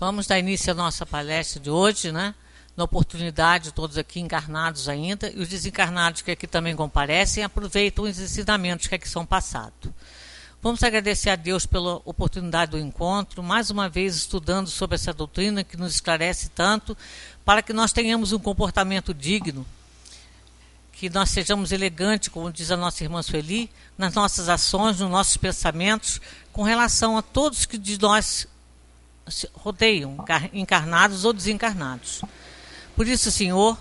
Vamos dar início à nossa palestra de hoje, né? Na oportunidade, todos aqui encarnados ainda, e os desencarnados que aqui também comparecem, aproveitam os ensinamentos que aqui são passados. Vamos agradecer a Deus pela oportunidade do encontro, mais uma vez estudando sobre essa doutrina que nos esclarece tanto, para que nós tenhamos um comportamento digno, que nós sejamos elegantes, como diz a nossa irmã Sueli, nas nossas ações, nos nossos pensamentos, com relação a todos que de nós rodeiam, encarnados ou desencarnados. Por isso, Senhor,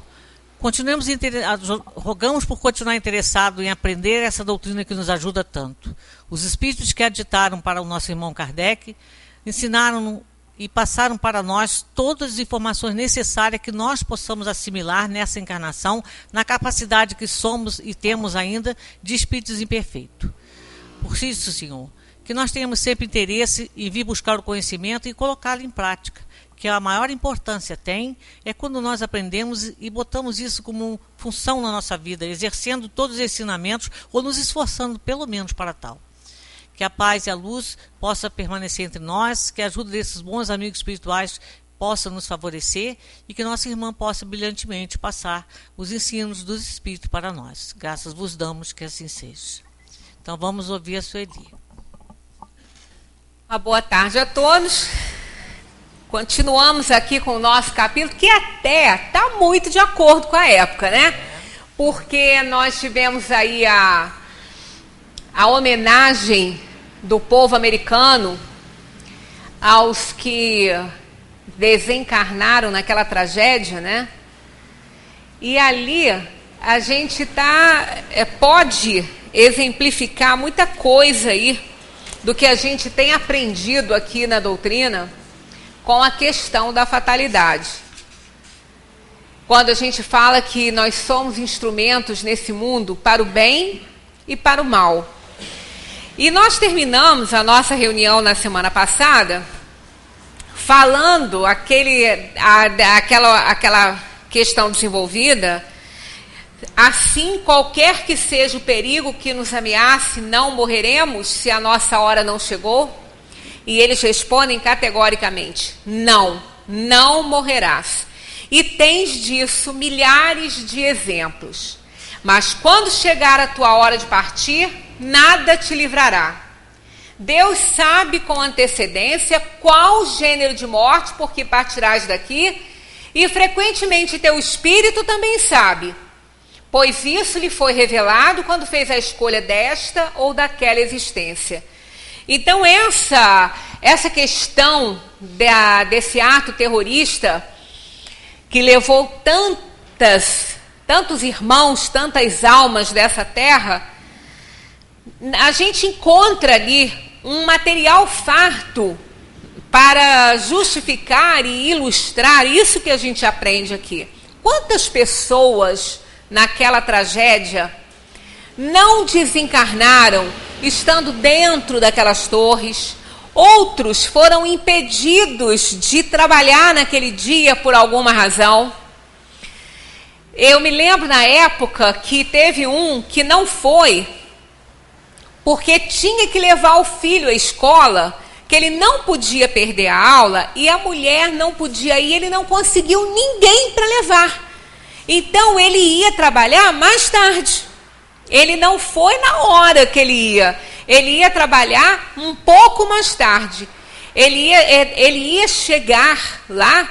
rogamos por continuar interessado em aprender essa doutrina que nos ajuda tanto. Os espíritos que aditaram para o nosso irmão Kardec ensinaram e passaram para nós todas as informações necessárias que nós possamos assimilar nessa encarnação, na capacidade que somos e temos ainda de espíritos imperfeitos. Por isso, Senhor, que nós tenhamos sempre interesse em vir buscar o conhecimento e colocá-lo em prática, que a maior importância tem é quando nós aprendemos e botamos isso como função na nossa vida, exercendo todos os ensinamentos ou nos esforçando pelo menos para tal. Que a paz e a luz possa permanecer entre nós, que a ajuda desses bons amigos espirituais possa nos favorecer e que nossa irmã possa brilhantemente passar os ensinos dos espíritos para nós. Graças vos damos que assim seja. Então vamos ouvir a Sueli. Uma boa tarde a todos. Continuamos aqui com o nosso capítulo, que até está muito de acordo com a época, né? Porque nós tivemos aí a homenagem do povo americano aos que desencarnaram naquela tragédia, né? E ali a gente pode exemplificar muita coisa aí do que a gente tem aprendido aqui na doutrina com a questão da fatalidade. Quando a gente fala que nós somos instrumentos nesse mundo para o bem e para o mal. E nós terminamos a nossa reunião na semana passada falando aquela questão desenvolvida. Assim, qualquer que seja o perigo que nos ameace, não morreremos se a nossa hora não chegou? E eles respondem categoricamente, não morrerás. E tens disso milhares de exemplos. Mas quando chegar a tua hora de partir, nada te livrará. Deus sabe com antecedência qual gênero de morte, porque partirás daqui, e frequentemente teu espírito também sabe, pois isso lhe foi revelado quando fez a escolha desta ou daquela existência. Então essa questão desse ato terrorista que levou tantos irmãos, tantas almas dessa terra, a gente encontra ali um material farto para justificar e ilustrar isso que a gente aprende aqui. Quantas pessoas naquela tragédia não desencarnaram estando dentro daquelas torres? Outros foram impedidos de trabalhar naquele dia por alguma razão. Eu me lembro na época que teve um que não foi porque tinha que levar o filho à escola, que ele não podia perder a aula e a mulher não podia ir, ele não conseguiu ninguém para levar. Então ele ia trabalhar mais tarde. Ele não foi na hora que ele ia trabalhar um pouco mais tarde. Ele ia chegar lá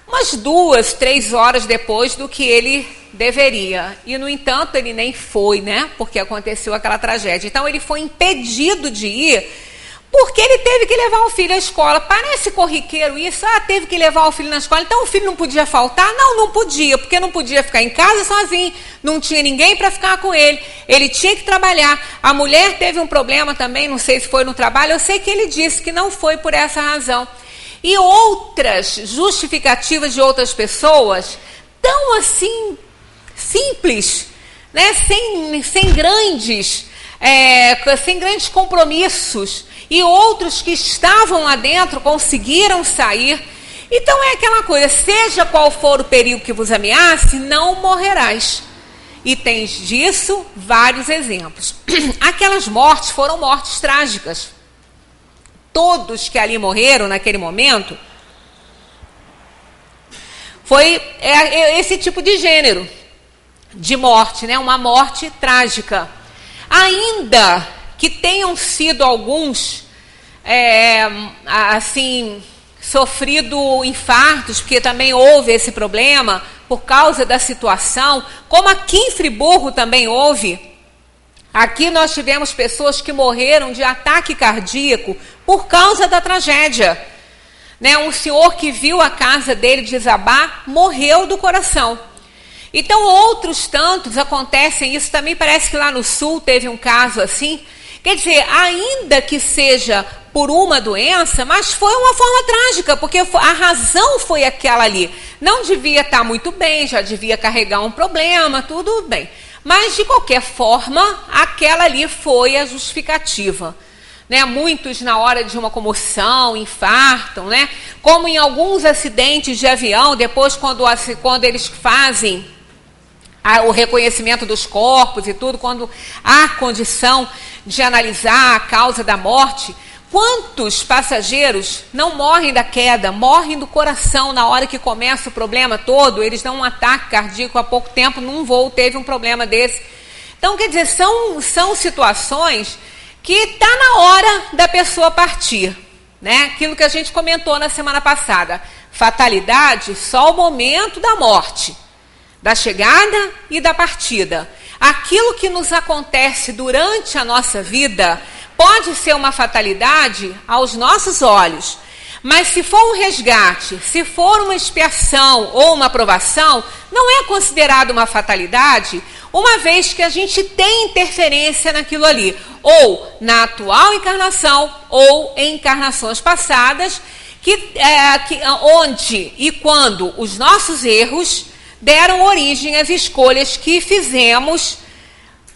umas 2, 3 horas depois do que ele deveria. E, no entanto, ele nem foi, né? Porque aconteceu aquela tragédia. Então, ele foi impedido de ir porque ele teve que levar o filho à escola. Parece corriqueiro isso. Teve que levar o filho na escola. Então, o filho não podia faltar? Não podia, porque não podia ficar em casa sozinho. Não tinha ninguém para ficar com ele. Ele tinha que trabalhar. A mulher teve um problema também, não sei se foi no trabalho. Eu sei que ele disse que não foi por essa razão. E outras justificativas de outras pessoas, tão assim, simples, né? sem grandes compromissos. E outros que estavam lá dentro conseguiram sair. Então é aquela coisa, seja qual for o perigo que vos ameace, não morrerás. E tens disso vários exemplos. Aquelas mortes foram mortes trágicas. Todos que ali morreram naquele momento foi esse tipo de gênero de morte, né? Uma morte trágica. Ainda que tenham sido alguns, assim, sofrido infartos, porque também houve esse problema por causa da situação, como aqui em Friburgo também houve. Aqui nós tivemos pessoas que morreram de ataque cardíaco por causa da tragédia. Né? Um senhor que viu a casa dele desabar morreu do coração. Então outros tantos acontecem isso também. Parece que lá no sul teve um caso assim. Quer dizer, ainda que seja por uma doença, mas foi uma forma trágica, porque a razão foi aquela ali. Não devia estar muito bem, já devia carregar um problema, tudo bem. Mas, de qualquer forma, aquela ali foi a justificativa. Né? Muitos, na hora de uma comoção, infartam, né? Como em alguns acidentes de avião, depois quando eles fazem o reconhecimento dos corpos e tudo, quando há condição de analisar a causa da morte, quantos passageiros não morrem da queda, morrem do coração na hora que começa o problema todo, eles dão um ataque cardíaco, há pouco tempo num voo teve um problema desse. Então, quer dizer, são situações que está na hora da pessoa partir, né? Aquilo que a gente comentou na semana passada, fatalidade só o momento da morte, da chegada e da partida. Aquilo que nos acontece durante a nossa vida pode ser uma fatalidade aos nossos olhos, mas se for um resgate, se for uma expiação ou uma provação, não é considerado uma fatalidade, uma vez que a gente tem interferência naquilo ali, ou na atual encarnação, ou em encarnações passadas, onde e quando os nossos erros deram origem às escolhas que fizemos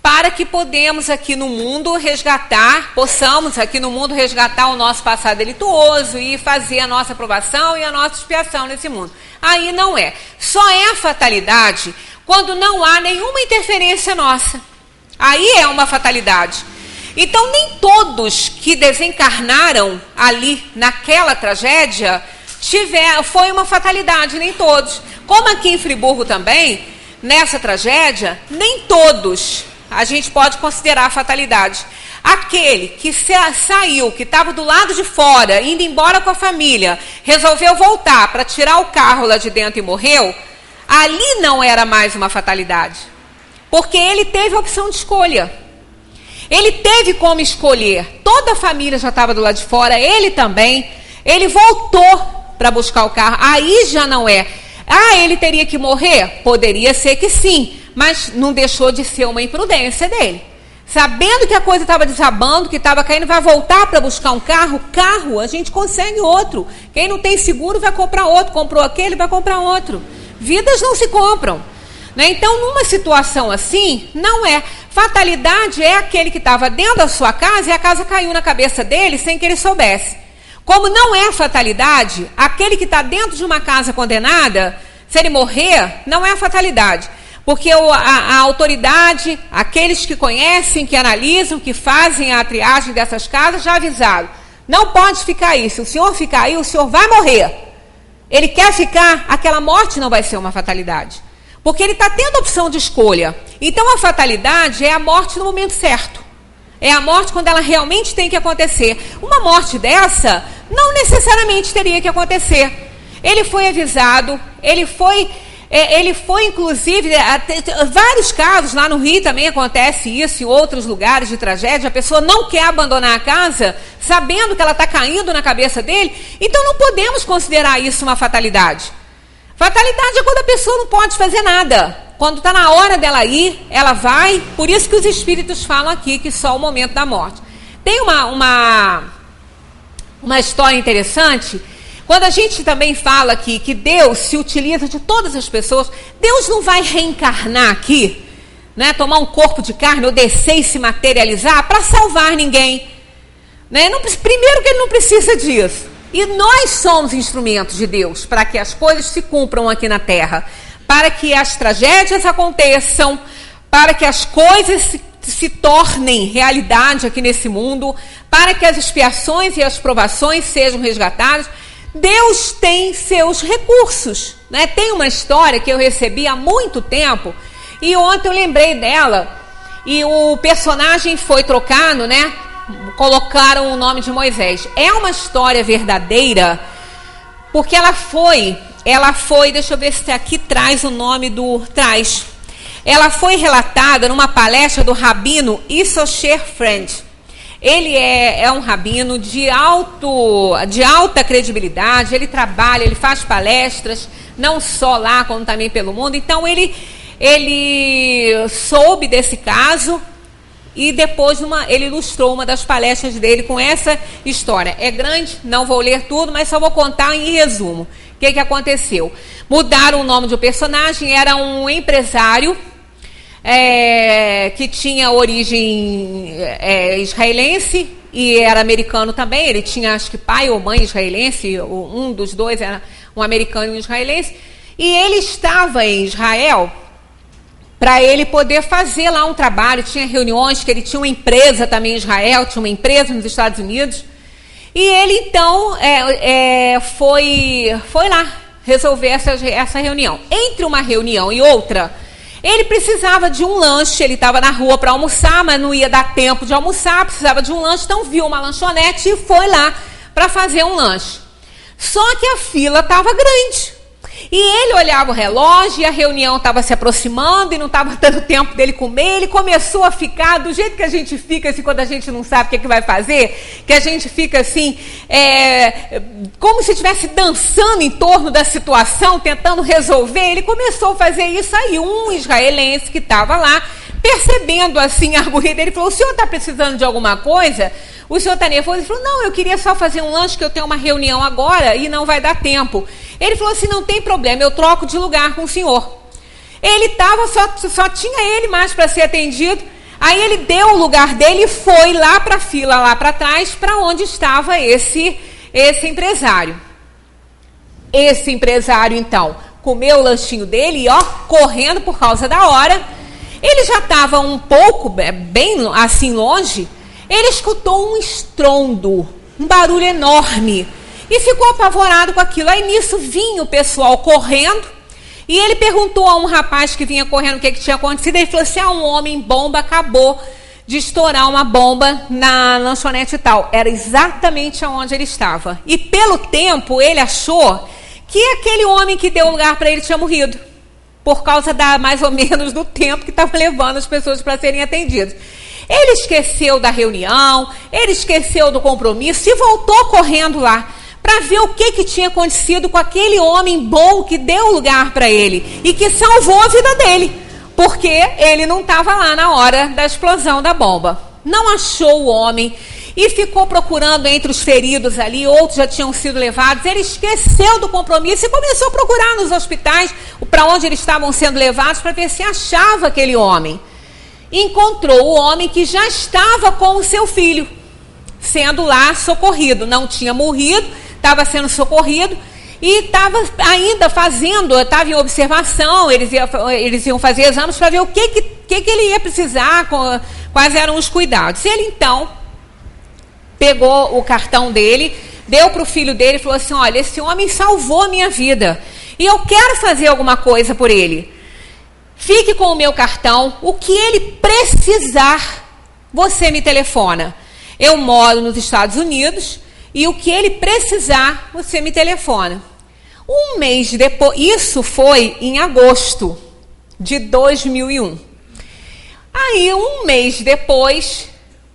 para que possamos aqui no mundo resgatar o nosso passado delituoso e fazer a nossa aprovação e a nossa expiação nesse mundo. Aí não é. Só é fatalidade quando não há nenhuma interferência nossa. Aí é uma fatalidade. Então, nem todos que desencarnaram ali naquela tragédia foi uma fatalidade, nem todos. Como aqui em Friburgo também, nessa tragédia, nem todos a gente pode considerar fatalidade. Aquele que saiu, que estava do lado de fora, indo embora com a família, resolveu voltar para tirar o carro lá de dentro e morreu, ali não era mais uma fatalidade. Porque ele teve a opção de escolha. Ele teve como escolher. Toda a família já estava do lado de fora, ele também. Ele voltou para buscar o carro. Aí já não é. Ele teria que morrer? Poderia ser que sim, mas não deixou de ser uma imprudência dele. Sabendo que a coisa estava desabando, que estava caindo, vai voltar para buscar um carro? Carro, a gente consegue outro. Quem não tem seguro vai comprar outro. Comprou aquele, vai comprar outro. Vidas não se compram. Né? Então, numa situação assim, não é. Fatalidade é aquele que estava dentro da sua casa e a casa caiu na cabeça dele sem que ele soubesse. Como não é fatalidade, aquele que está dentro de uma casa condenada, se ele morrer, não é fatalidade. Porque a autoridade, aqueles que conhecem, que analisam, que fazem a triagem dessas casas, já avisaram. Não pode ficar aí. Se o senhor ficar aí, o senhor vai morrer. Ele quer ficar, aquela morte não vai ser uma fatalidade. Porque ele está tendo a opção de escolha. Então a fatalidade é a morte no momento certo. É a morte quando ela realmente tem que acontecer. Uma morte dessa não necessariamente teria que acontecer. Ele foi avisado, ele foi inclusive, vários casos, lá no Rio também acontece isso, em outros lugares de tragédia, a pessoa não quer abandonar a casa, sabendo que ela está caindo na cabeça dele, então não podemos considerar isso uma fatalidade. Fatalidade é quando a pessoa não pode fazer nada. Quando está na hora dela ir, ela vai. Por isso que os espíritos falam aqui que só o momento da morte. Tem uma história interessante. Quando a gente também fala aqui que Deus se utiliza de todas as pessoas, Deus não vai reencarnar aqui, né, tomar um corpo de carne ou descer e se materializar para salvar ninguém. Né? Primeiro que ele não precisa disso. E nós somos instrumentos de Deus para que as coisas se cumpram aqui na Terra, para que as tragédias aconteçam, para que as coisas se tornem realidade aqui nesse mundo, para que as expiações e as provações sejam resgatadas. Deus tem seus recursos, né? Tem uma história que eu recebi há muito tempo e ontem eu lembrei dela e o personagem foi trocado, né? Colocaram o nome de Moisés. É uma história verdadeira porque ela foi, deixa eu ver se aqui traz o nome traz. Ela foi relatada numa palestra do rabino Issachar Friend. Ele é um rabino de alta credibilidade, ele trabalha, ele faz palestras, não só lá, como também pelo mundo. Então, ele soube desse caso e depois ele ilustrou uma das palestras dele com essa história. É grande, não vou ler tudo, mas só vou contar em resumo. O que aconteceu? Mudaram o nome do personagem, era um empresário que tinha origem israelense e era americano também. Ele tinha, acho que pai ou mãe israelense, um dos dois era um americano e um israelense. E ele estava em Israel para ele poder fazer lá um trabalho. Tinha reuniões, que ele tinha uma empresa também em Israel, tinha uma empresa nos Estados Unidos. E ele, então, foi lá resolver essa reunião. Entre uma reunião e outra, ele precisava de um lanche, ele estava na rua para almoçar, mas não ia dar tempo de almoçar, precisava de um lanche, então viu uma lanchonete e foi lá para fazer um lanche. Só que a fila estava grande. E ele olhava o relógio e a reunião estava se aproximando e não estava dando tempo dele comer. Ele começou a ficar do jeito que a gente fica assim, quando a gente não sabe o que vai fazer, que a gente fica assim, como se estivesse dançando em torno da situação, tentando resolver. Ele começou a fazer isso aí. Um israelense que estava lá, percebendo assim a agonia dele, falou: o senhor está precisando de alguma coisa? O senhor está nervoso? Ele falou: não, eu queria só fazer um lanche, que eu tenho uma reunião agora e não vai dar tempo. Ele falou assim: não tem problema, eu troco de lugar com o senhor. Ele estava, só tinha ele mais para ser atendido. Aí ele deu o lugar dele e foi lá para a fila, lá para trás, para onde estava esse empresário. Esse empresário, então, comeu o lanchinho dele e, correndo por causa da hora. Ele já estava um pouco, bem assim longe. Ele escutou um estrondo, um barulho enorme, e ficou apavorado com aquilo. Aí nisso vinha o pessoal correndo, e ele perguntou a um rapaz que vinha correndo o que tinha acontecido. Ele falou assim: um homem-bomba acabou de estourar uma bomba na lanchonete e tal. Era exatamente onde ele estava. E pelo tempo, ele achou que aquele homem que deu lugar para ele tinha morrido, por causa mais ou menos do tempo que estava levando as pessoas para serem atendidas. Ele esqueceu da reunião, ele esqueceu do compromisso e voltou correndo lá para ver o que tinha acontecido com aquele homem bom que deu lugar para ele e que salvou a vida dele, porque ele não estava lá na hora da explosão da bomba. Não achou o homem e ficou procurando entre os feridos ali, outros já tinham sido levados. Ele esqueceu do compromisso e começou a procurar nos hospitais para onde eles estavam sendo levados para ver se achava aquele homem. Encontrou o homem que já estava com o seu filho, sendo lá socorrido. Não tinha morrido, estava sendo socorrido e estava ainda estava em observação. Eles iam fazer exames para ver o que ele ia precisar, quais eram os cuidados. Ele, então, pegou o cartão dele, deu para o filho dele e falou assim: olha, esse homem salvou a minha vida e eu quero fazer alguma coisa por ele. Fique com o meu cartão, o que ele precisar, você me telefona. Eu moro nos Estados Unidos e o que ele precisar, você me telefona. Um mês depois, isso foi em agosto de 2001. Aí, um mês depois,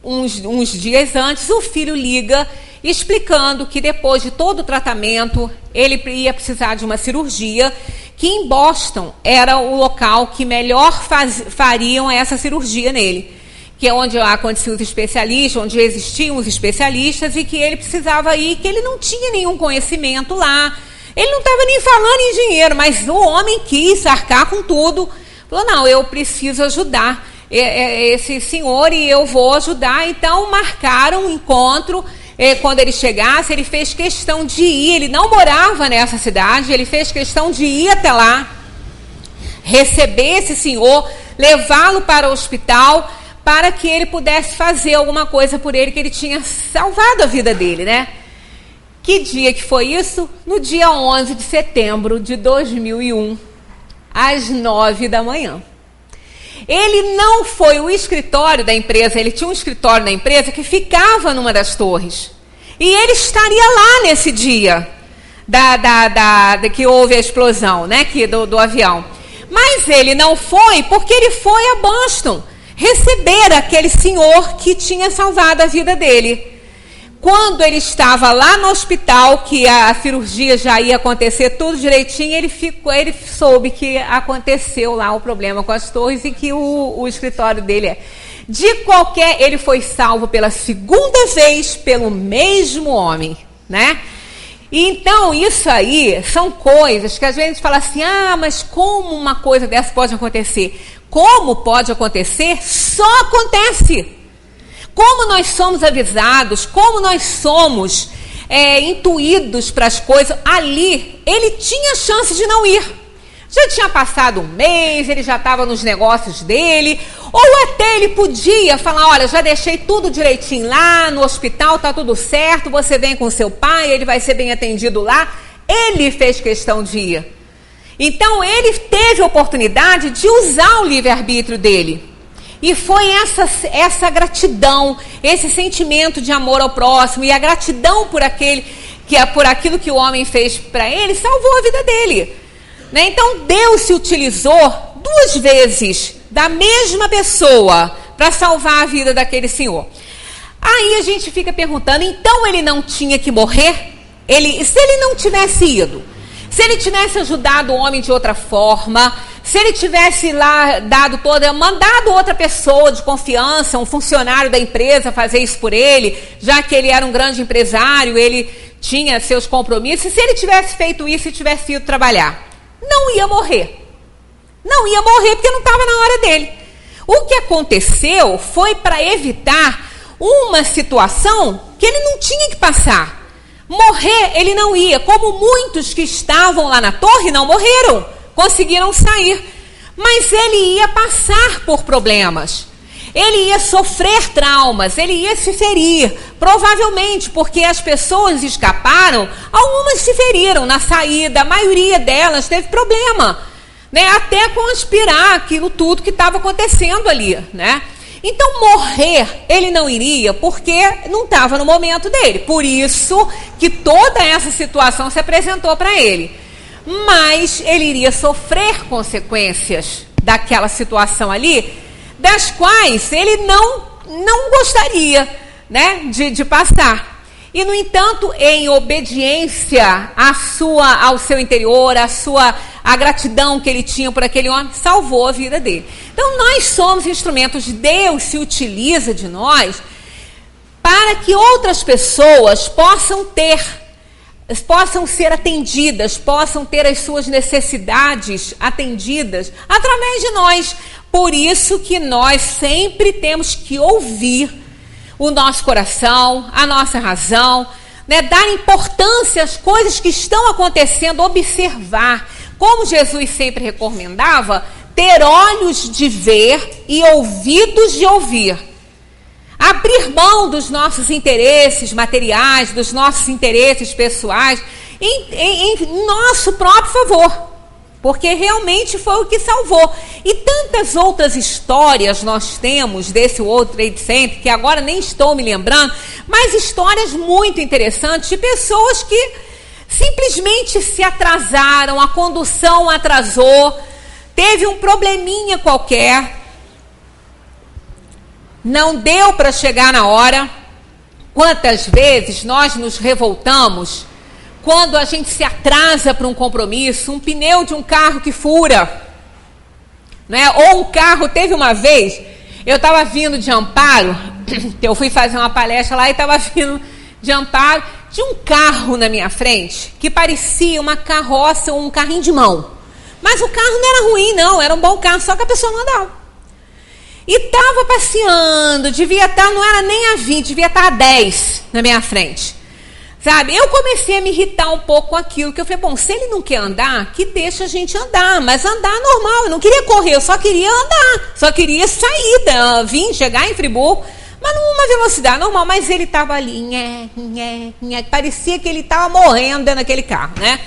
uns dias antes, o filho liga explicando que depois de todo o tratamento, ele ia precisar de uma cirurgia, que em Boston era o local que melhor fariam essa cirurgia nele, que é onde aconteciam os especialistas, onde existiam os especialistas, e que ele precisava ir, que ele não tinha nenhum conhecimento lá, ele não estava nem falando em dinheiro, mas o homem quis arcar com tudo, falou: não, eu preciso ajudar esse senhor e eu vou ajudar. Então marcaram um encontro. Quando ele chegasse, ele fez questão de ir. Ele não morava nessa cidade, ele fez questão de ir até lá, receber esse senhor, levá-lo para o hospital, para que ele pudesse fazer alguma coisa por ele, que ele tinha salvado a vida dele, né? Que dia que foi isso? No dia 11 de setembro de 2001, às 9 da manhã. Ele não foi o escritório da empresa, ele tinha um escritório da empresa que ficava numa das torres. E ele estaria lá nesse dia que houve a explosão, né, do avião. Mas ele não foi porque ele foi a Boston receber aquele senhor que tinha salvado a vida dele. Quando ele estava lá no hospital, que a cirurgia já ia acontecer tudo direitinho, ele soube que aconteceu lá o problema com as torres e que o escritório dele ele foi salvo pela segunda vez pelo mesmo homem, né? Então, isso aí são coisas que às vezes a gente fala assim, mas como uma coisa dessa pode acontecer? Como pode acontecer? Só acontece. Como nós somos avisados, como nós somos intuídos para as coisas, ali ele tinha chance de não ir. Já tinha passado um mês, ele já estava nos negócios dele, ou até ele podia falar, olha, já deixei tudo direitinho lá no hospital, está tudo certo, você vem com seu pai, ele vai ser bem atendido lá. Ele fez questão de ir. Então ele teve a oportunidade de usar o livre-arbítrio dele. E foi essa gratidão, esse sentimento de amor ao próximo e a gratidão por aquilo que o homem fez para ele, salvou a vida dele. Né? Então Deus se utilizou 2 vezes da mesma pessoa para salvar a vida daquele senhor. Aí a gente fica perguntando, então ele não tinha que morrer? Se ele não tivesse ido, se ele tivesse ajudado o homem de outra forma, se ele tivesse lá mandado outra pessoa de confiança, um funcionário da empresa fazer isso por ele, já que ele era um grande empresário, ele tinha seus compromissos, se ele tivesse feito isso e tivesse ido trabalhar, não ia morrer. Não ia morrer porque não estava na hora dele. O que aconteceu foi para evitar uma situação que ele não tinha que passar. Morrer ele não ia, como muitos que estavam lá na torre não morreram, conseguiram sair. Mas ele ia passar por problemas. Ele ia sofrer traumas, ele ia se ferir, provavelmente porque as pessoas escaparam, algumas se feriram na saída, a maioria delas teve problema, né? Até com aspirar aquilo tudo que estava acontecendo ali, né? Então morrer ele não iria porque não estava no momento dele, por isso que toda essa situação se apresentou para ele. Mas ele iria sofrer consequências daquela situação ali, das quais ele não gostaria, né, de passar. E, no entanto, em obediência ao seu interior, a gratidão que ele tinha por aquele homem, salvou a vida dele. Então, nós somos instrumentos, Deus se utiliza de nós para que outras pessoas possam ser atendidas, possam ter as suas necessidades atendidas através de nós. Por isso que nós sempre temos que ouvir o nosso coração, a nossa razão, né? Dar importância às coisas que estão acontecendo, observar. Como Jesus sempre recomendava, ter olhos de ver e ouvidos de ouvir. Abrir mão dos nossos interesses materiais, dos nossos interesses pessoais, em nosso próprio favor. Porque realmente foi o que salvou. E tantas outras histórias nós temos desse World Trade Center, que agora nem estou me lembrando, mas histórias muito interessantes de pessoas que simplesmente se atrasaram, a condução atrasou, teve um probleminha qualquer, não deu para chegar na hora. Quantas vezes nós nos revoltamos quando a gente se atrasa para um compromisso, um pneu de um carro que fura, né? Ou um carro, teve uma vez, eu estava vindo de Amparo, eu fui fazer uma palestra lá e estava vindo de Amparo, tinha um carro na minha frente que parecia uma carroça ou um carrinho de mão. Mas o carro não era ruim não, era um bom carro, só que a pessoa não andava. E estava passeando, devia estar, não era nem a 20, devia estar a 10 na minha frente. Sabe, eu comecei a me irritar um pouco com aquilo, que eu falei, bom, se ele não quer andar, que deixa a gente andar, mas andar normal, eu não queria correr, eu só queria andar, só queria sair, chegar em Friburgo, mas numa velocidade normal, mas ele estava ali, parecia que ele estava morrendo dentro daquele carro, né?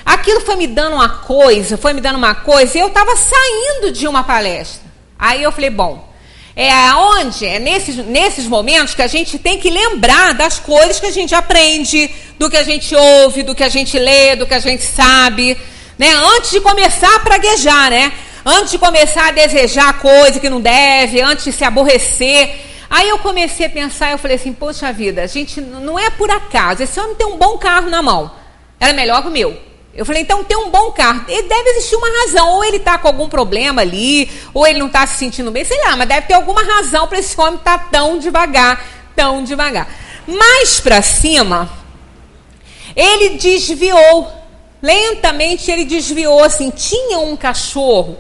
Aquilo foi me dando uma coisa, e eu estava saindo de uma palestra. Aí eu falei, bom, é nesses momentos que a gente tem que lembrar das coisas que a gente aprende, do que a gente ouve, do que a gente lê, do que a gente sabe, né? Antes de começar a praguejar, né? Antes de começar a desejar coisa que não deve, antes de se aborrecer. Aí eu comecei a pensar, eu falei assim, poxa vida, a gente não é por acaso, esse homem tem um bom carro na mão, era melhor que o meu. Eu falei, então tem um bom carro, deve existir uma razão, ou ele está com algum problema ali, ou ele não está se sentindo bem, sei lá, mas deve ter alguma razão para esse homem estar tão devagar. Mais para cima, ele desviou, lentamente ele desviou, assim, tinha um cachorro,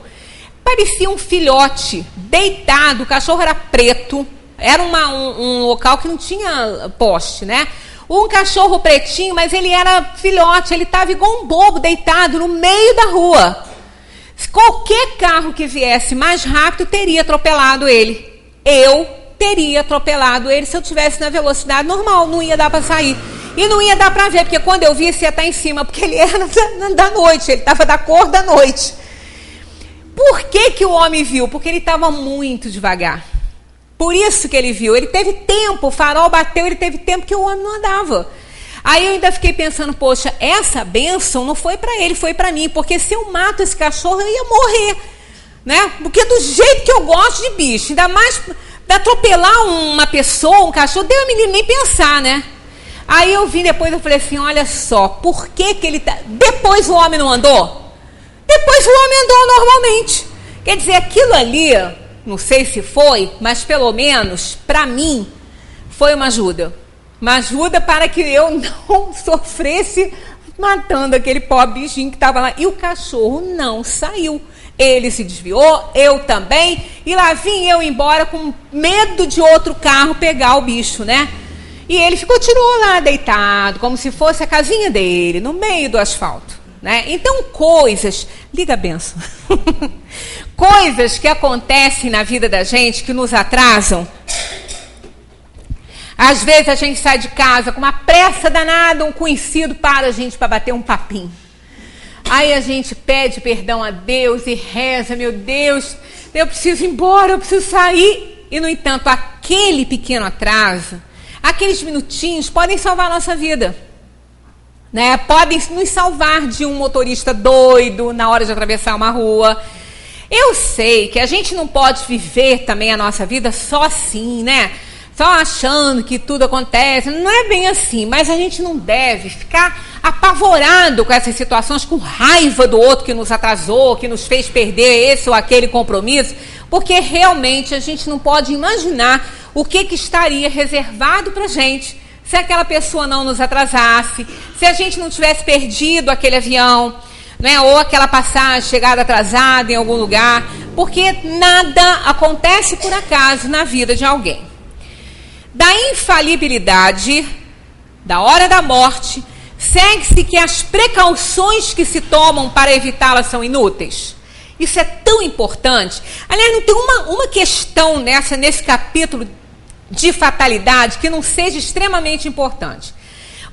parecia um filhote, deitado, o cachorro era preto, era um local que não tinha poste, né? Um cachorro pretinho, mas ele era filhote, ele estava igual um bobo, deitado no meio da rua. Qualquer carro que viesse mais rápido teria atropelado ele. Eu teria atropelado ele se eu tivesse na velocidade normal, não ia dar para sair. E não ia dar para ver, porque quando eu vi, você ia estar em cima, porque ele era da noite, ele estava da cor da noite. Por que o homem viu? Porque ele estava muito devagar. Por isso que ele viu, ele teve tempo, o farol bateu, ele teve tempo que o homem não andava. Aí eu ainda fiquei pensando, poxa, essa bênção não foi para ele, foi para mim, porque se eu mato esse cachorro, eu ia morrer, né? Porque do jeito que eu gosto de bicho, ainda mais de atropelar uma pessoa, um cachorro, deu a menina nem pensar, né? Aí eu vi depois, eu falei assim, olha só, por que ele tá... Depois o homem não andou? Depois o homem andou normalmente. Quer dizer, aquilo ali... Não sei se foi, mas pelo menos, para mim, foi uma ajuda. Uma ajuda para que eu não sofresse matando aquele pobre bichinho que estava lá. E o cachorro não saiu. Ele se desviou, eu também. E lá vim eu embora com medo de outro carro pegar o bicho, né? E ele continuou lá deitado, como se fosse a casinha dele, no meio do asfalto, né? Então, coisas... Liga a benção. Coisas que acontecem na vida da gente, que nos atrasam. Às vezes a gente sai de casa com uma pressa danada, um conhecido para a gente para bater um papinho. Aí a gente pede perdão a Deus e reza, meu Deus, eu preciso ir embora, eu preciso sair. E, no entanto, aquele pequeno atraso, aqueles minutinhos podem salvar a nossa vida. Né? Podem nos salvar de um motorista doido na hora de atravessar uma rua. Eu sei que a gente não pode viver também a nossa vida só assim, né? Só achando que tudo acontece. Não é bem assim, mas a gente não deve ficar apavorado com essas situações, com raiva do outro que nos atrasou, que nos fez perder esse ou aquele compromisso, porque realmente a gente não pode imaginar o que estaria reservado para a gente se aquela pessoa não nos atrasasse, se a gente não tivesse perdido aquele avião, né, ou aquela passagem, chegada atrasada em algum lugar, porque nada acontece por acaso na vida de alguém. Da infalibilidade, da hora da morte, segue-se que as precauções que se tomam para evitá-la são inúteis. Isso é tão importante. Aliás, não tem uma questão nesse capítulo de fatalidade que não seja extremamente importante.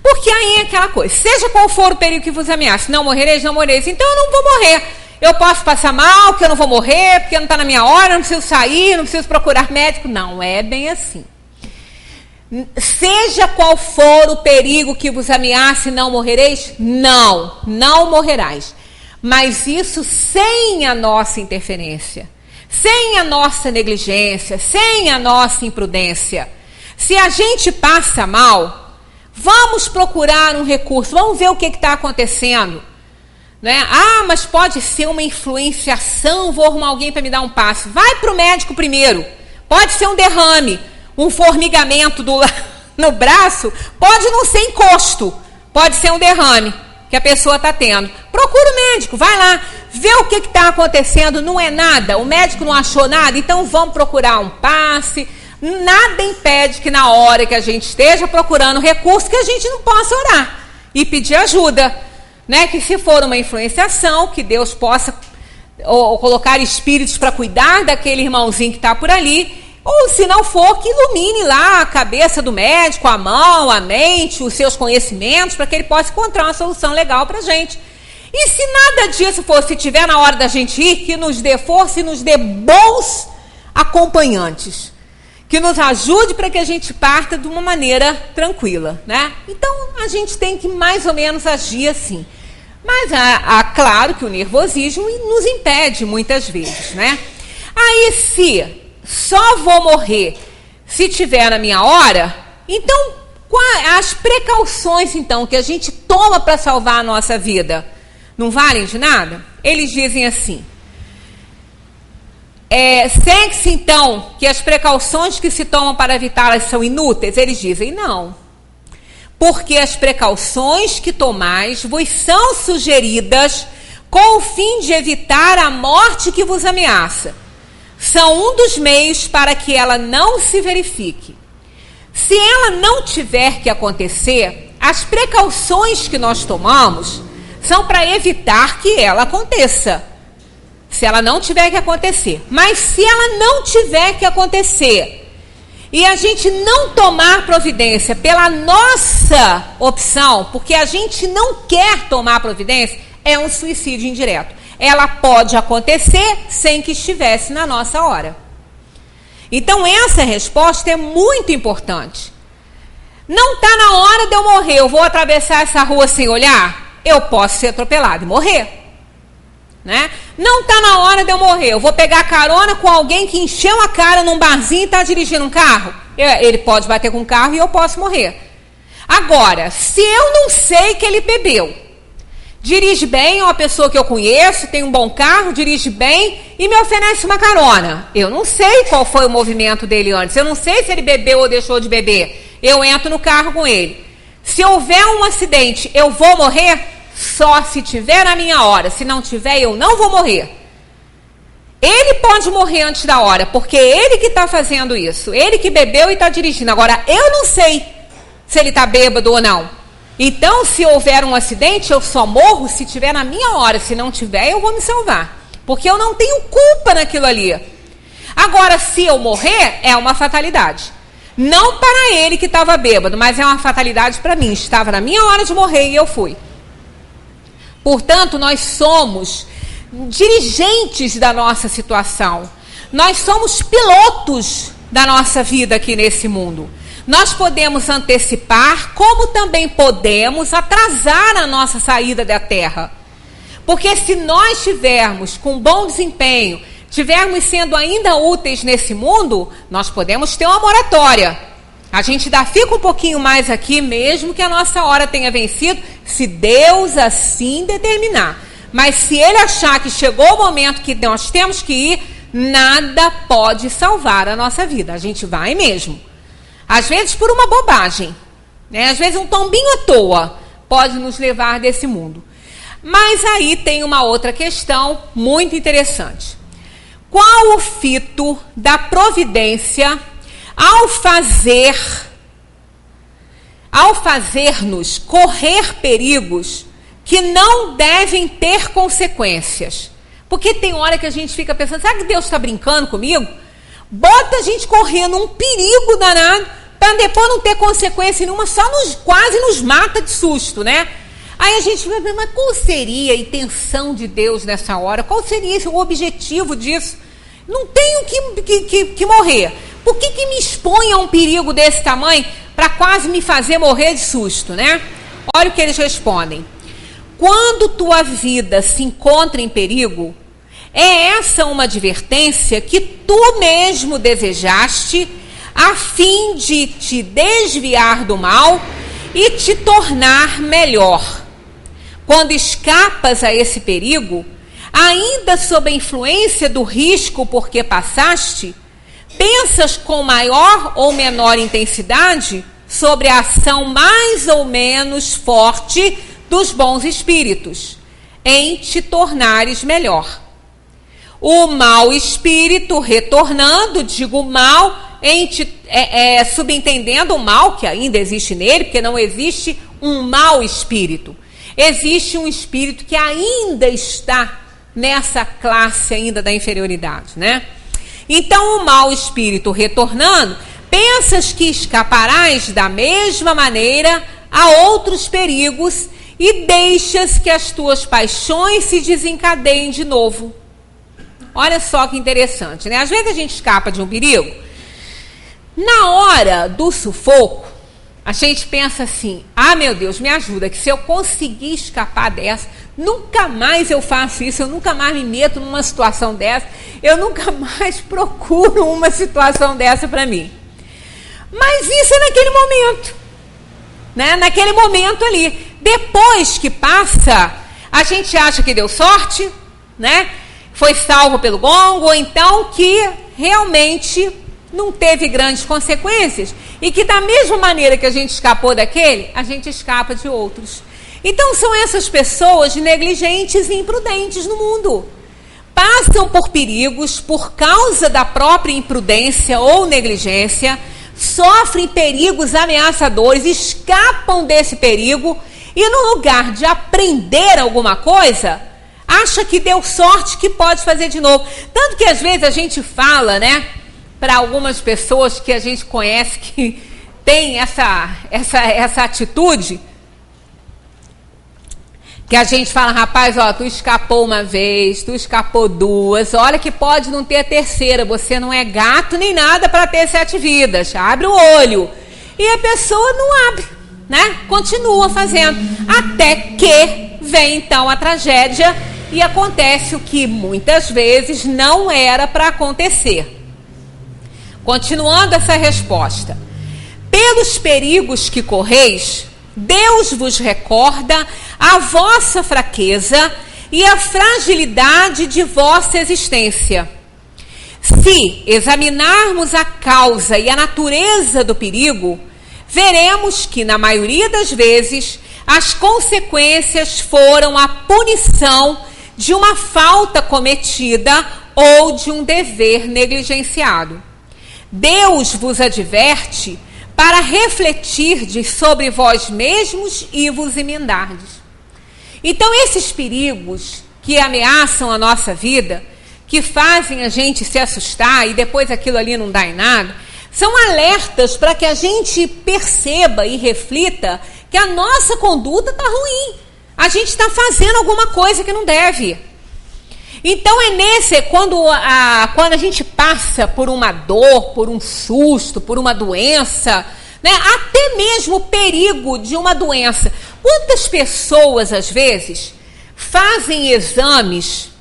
Porque aí é aquela coisa, seja qual for o perigo que vos ameace, não morrereis, então eu não vou morrer. Eu posso passar mal, porque eu não vou morrer, porque não está na minha hora, eu não preciso sair, não preciso procurar médico. Não é bem assim. Seja qual for o perigo que vos ameace, não morrereis? Não morrerás. Mas isso sem a nossa interferência, sem a nossa negligência, sem a nossa imprudência. Se a gente passa mal, vamos procurar um recurso, vamos ver o que está acontecendo. Né? Ah, mas pode ser uma influenciação, vou arrumar alguém para me dar um passe. Vai para o médico primeiro. Pode ser um derrame, um formigamento no braço, pode não ser encosto, pode ser um derrame que a pessoa está tendo. Procura o médico, vai lá, vê o que está acontecendo, não é nada, o médico não achou nada, então vamos procurar um passe. Nada impede que na hora que a gente esteja procurando recurso, que a gente não possa orar e pedir ajuda, né? Que se for uma influenciação, que Deus possa ou colocar espíritos para cuidar daquele irmãozinho que está por ali, Ou se não for, que ilumine lá a cabeça do médico, a mão, a mente, os seus conhecimentos, para que ele possa encontrar uma solução legal para a gente. E se nada disso for, se tiver na hora da gente ir, que nos dê força e nos dê bons acompanhantes, que nos ajude para que a gente parta de uma maneira tranquila, né? Então, a gente tem que mais ou menos agir assim. Mas, claro que o nervosismo nos impede muitas vezes, né? Aí, se só vou morrer se tiver na minha hora, então, as precauções, então, que a gente toma para salvar a nossa vida, não valem de nada? Eles dizem assim, segue-se então que as precauções que se tomam para evitá-las são inúteis? Eles dizem não. Porque as precauções que tomais vos são sugeridas com o fim de evitar a morte que vos ameaça. São um dos meios para que ela não se verifique. Se ela não tiver que acontecer, as precauções que nós tomamos são para evitar que ela aconteça. Se ela não tiver que acontecer. Mas se ela não tiver que acontecer e a gente não tomar providência pela nossa opção, porque a gente não quer tomar providência, é um suicídio indireto. Ela pode acontecer sem que estivesse na nossa hora. Então essa resposta é muito importante. Não está na hora de eu morrer, eu vou atravessar essa rua sem olhar? Eu posso ser atropelado e morrer, né? Não está na hora de eu morrer, eu vou pegar carona com alguém que encheu a cara num barzinho e está dirigindo um carro? Ele pode bater com o carro e eu posso morrer. Agora, se eu não sei que ele bebeu, dirige bem, é uma pessoa que eu conheço, tem um bom carro, dirige bem e me oferece uma carona. Eu não sei qual foi o movimento dele antes, eu não sei se ele bebeu ou deixou de beber. Eu entro no carro com ele. Se houver um acidente, eu vou morrer? Só se tiver na minha hora. Se não tiver, eu não vou morrer. Ele pode morrer antes da hora, porque é ele que está fazendo isso. Ele que bebeu e está dirigindo. Agora, eu não sei se ele está bêbado ou não. Então, se houver um acidente, eu só morro se tiver na minha hora. Se não tiver, eu vou me salvar. Porque eu não tenho culpa naquilo ali. Agora, se eu morrer, é uma fatalidade. Não para ele que estava bêbado, mas é uma fatalidade para mim. Estava na minha hora de morrer e eu fui. Portanto, nós somos dirigentes da nossa situação. Nós somos pilotos da nossa vida aqui nesse mundo. Nós podemos antecipar, como também podemos atrasar a nossa saída da Terra. Porque se nós tivermos com bom desempenho, tivermos sendo ainda úteis nesse mundo, nós podemos ter uma moratória. A gente ainda fica um pouquinho mais aqui, mesmo que a nossa hora tenha vencido, se Deus assim determinar. Mas se Ele achar que chegou o momento que nós temos que ir, nada pode salvar a nossa vida. A gente vai mesmo. Às vezes por uma bobagem, né? Às vezes um tombinho à toa pode nos levar desse mundo. Mas aí tem uma outra questão muito interessante. Qual o fito da providência ao fazer-nos correr perigos que não devem ter consequências? Porque tem hora que a gente fica pensando, será que Deus está brincando comigo? Bota a gente correndo um perigo danado para depois não ter consequência nenhuma, só quase nos mata de susto, né? Aí a gente vai ver, mas qual seria a intenção de Deus nessa hora? Qual seria o objetivo disso? Não tenho que morrer. Por que me expõe a um perigo desse tamanho para quase me fazer morrer de susto, né? Olha o que eles respondem. Quando tua vida se encontra em perigo, é essa uma advertência que tu mesmo desejaste a fim de te desviar do mal e te tornar melhor. Quando escapas a esse perigo, ainda sob a influência do risco por que passaste, pensas com maior ou menor intensidade sobre a ação mais ou menos forte dos bons espíritos, em te tornares melhor. O mau espírito retornando, digo mal, subentendendo o mal que ainda existe nele, porque não existe um mau espírito. Existe um espírito que ainda está nessa classe ainda da inferioridade, né? Então o mau espírito retornando, pensas que escaparás da mesma maneira a outros perigos e deixas que as tuas paixões se desencadeiem de novo. Olha só que interessante, né? Às vezes a gente escapa de um perigo. Na hora do sufoco, a gente pensa assim, meu Deus, me ajuda, que se eu conseguir escapar dessa, nunca mais eu faço isso, eu nunca mais me meto numa situação dessa, eu nunca mais procuro uma situação dessa para mim. Mas isso é naquele momento, né? Naquele momento ali. Depois que passa, a gente acha que deu sorte, né? Foi salvo pelo gongo, ou então que realmente não teve grandes consequências e que da mesma maneira que a gente escapou daquele, a gente escapa de outros. Então são essas pessoas negligentes e imprudentes no mundo. Passam por perigos por causa da própria imprudência ou negligência, sofrem perigos ameaçadores, escapam desse perigo e no lugar de aprender alguma coisa, acha que deu sorte, que pode fazer de novo. Tanto que às vezes a gente fala, né, para algumas pessoas que a gente conhece que tem essa atitude, que a gente fala, rapaz, ó, tu escapou uma vez, tu escapou duas, olha que pode não ter a terceira, você não é gato nem nada para ter 7 vidas, abre o olho. E a pessoa não abre, né? Continua fazendo, até que vem então a tragédia e acontece o que muitas vezes não era para acontecer. Continuando essa resposta, pelos perigos que correis, Deus vos recorda a vossa fraqueza e a fragilidade de vossa existência. Se examinarmos a causa e a natureza do perigo, veremos que, na maioria das vezes, as consequências foram a punição de uma falta cometida ou de um dever negligenciado. Deus vos adverte para refletirdes sobre vós mesmos e vos emendardes. Então, esses perigos que ameaçam a nossa vida, que fazem a gente se assustar e depois aquilo ali não dá em nada, são alertas para que a gente perceba e reflita que a nossa conduta está ruim. A gente está fazendo alguma coisa que não deve. Então quando a gente passa por uma dor, por um susto, por uma doença, né, até mesmo o perigo de uma doença. Quantas pessoas, às vezes, fazem exames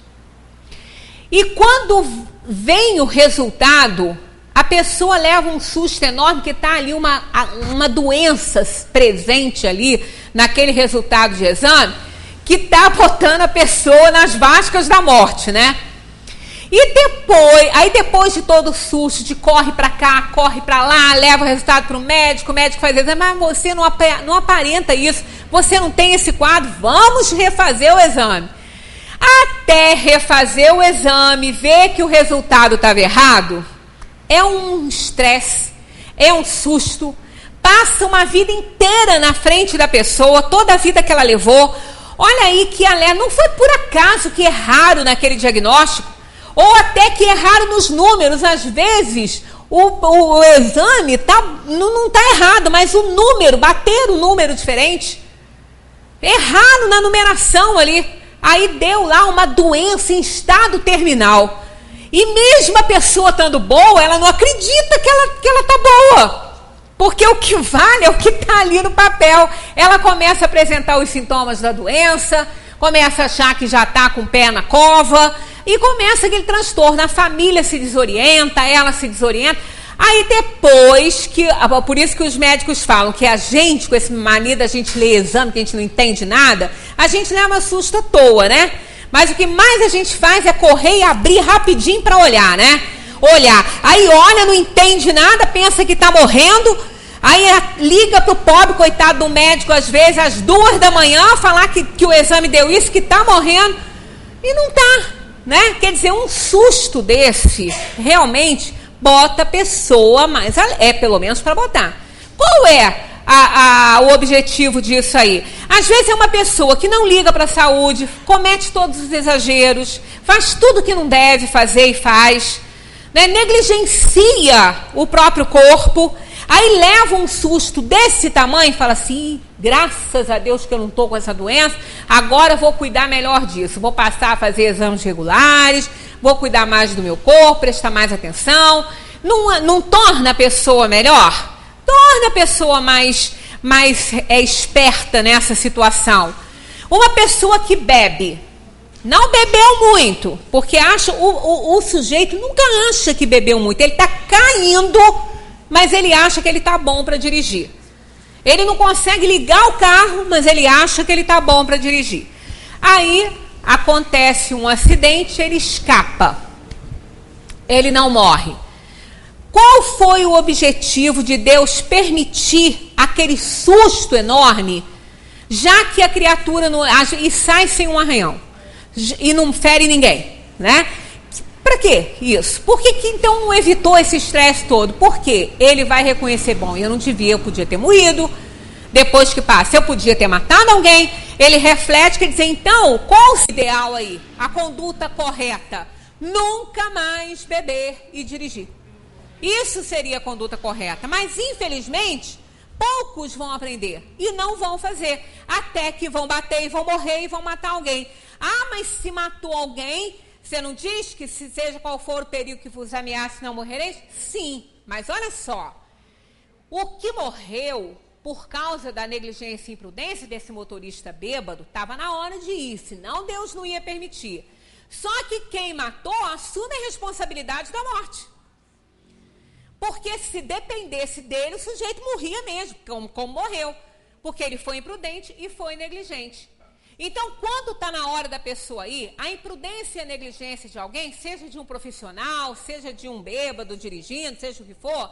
e quando vem o resultado, a pessoa leva um susto enorme, que está ali uma doença presente ali naquele resultado de exame, que está botando a pessoa nas vascas da morte, né? E depois de todo o susto, de corre para cá, corre para lá, leva o resultado para o médico faz exame, mas você não aparenta isso, você não tem esse quadro, vamos refazer o exame. Até refazer o exame, ver que o resultado estava errado, é um estresse, é um susto, passa uma vida inteira na frente da pessoa, toda a vida que ela levou. Olha aí que não foi por acaso que erraram naquele diagnóstico, ou até que erraram nos números. Às vezes o exame não está errado, mas o número, bateram o número diferente, erraram na numeração ali, aí deu lá uma doença em estado terminal. E mesmo a pessoa estando boa, ela não acredita que ela está boa. Porque o que vale é o que está ali no papel. Ela começa a apresentar os sintomas da doença, começa a achar que já está com o pé na cova, e começa aquele transtorno. A família se desorienta, ela se desorienta. Aí depois, por isso que os médicos falam que a gente, com esse mania da gente ler exame, que a gente não entende nada, a gente leva susto à toa, né? Mas o que mais a gente faz é correr e abrir rapidinho para olhar, né? Aí olha, não entende nada, pensa que está morrendo, aí liga para o pobre, coitado do médico, às vezes às 2 da manhã, falar que o exame deu isso, que está morrendo, e não está, né? Quer dizer, um susto desse, realmente, bota a pessoa mais, pelo menos para botar. Qual é o objetivo disso aí? Às vezes é uma pessoa que não liga para a saúde, comete todos os exageros, faz tudo que não deve fazer e faz, né? Negligencia o próprio corpo, aí leva um susto desse tamanho e fala assim, graças a Deus que eu não estou com essa doença, agora eu vou cuidar melhor disso, vou passar a fazer exames regulares, vou cuidar mais do meu corpo, prestar mais atenção. Não torna a pessoa melhor? Torna a pessoa mais esperta nessa situação. Uma pessoa que bebe, não bebeu muito, porque acha o sujeito nunca acha que bebeu muito, ele está caindo, mas ele acha que ele está bom para dirigir. Ele não consegue ligar o carro, mas ele acha que ele está bom para dirigir. Aí acontece um acidente, ele escapa. Ele não morre. Qual foi o objetivo de Deus permitir aquele susto enorme, já que a criatura não age e sai sem um arranhão e não fere ninguém, né? Para que isso? Por que então não evitou esse estresse todo? Porque ele vai reconhecer, bom, eu não devia, eu podia ter morrido, depois que passa, eu podia ter matado alguém, ele reflete, quer dizer, então, qual o ideal aí? A conduta correta, nunca mais beber e dirigir. Isso seria a conduta correta, mas infelizmente, poucos vão aprender e não vão fazer, até que vão bater e vão morrer e vão matar alguém. Ah, mas se matou alguém, você não diz que se seja qual for o perigo que vos ameace, não morrereis? Sim, mas olha só, o que morreu por causa da negligência e imprudência desse motorista bêbado, estava na hora de ir, senão Deus não ia permitir. Só que quem matou assume a responsabilidade da morte. Porque se dependesse dele, o sujeito morria mesmo, como morreu. Porque ele foi imprudente e foi negligente. Então, quando está na hora da pessoa ir, a imprudência e a negligência de alguém, seja de um profissional, seja de um bêbado dirigindo, seja o que for,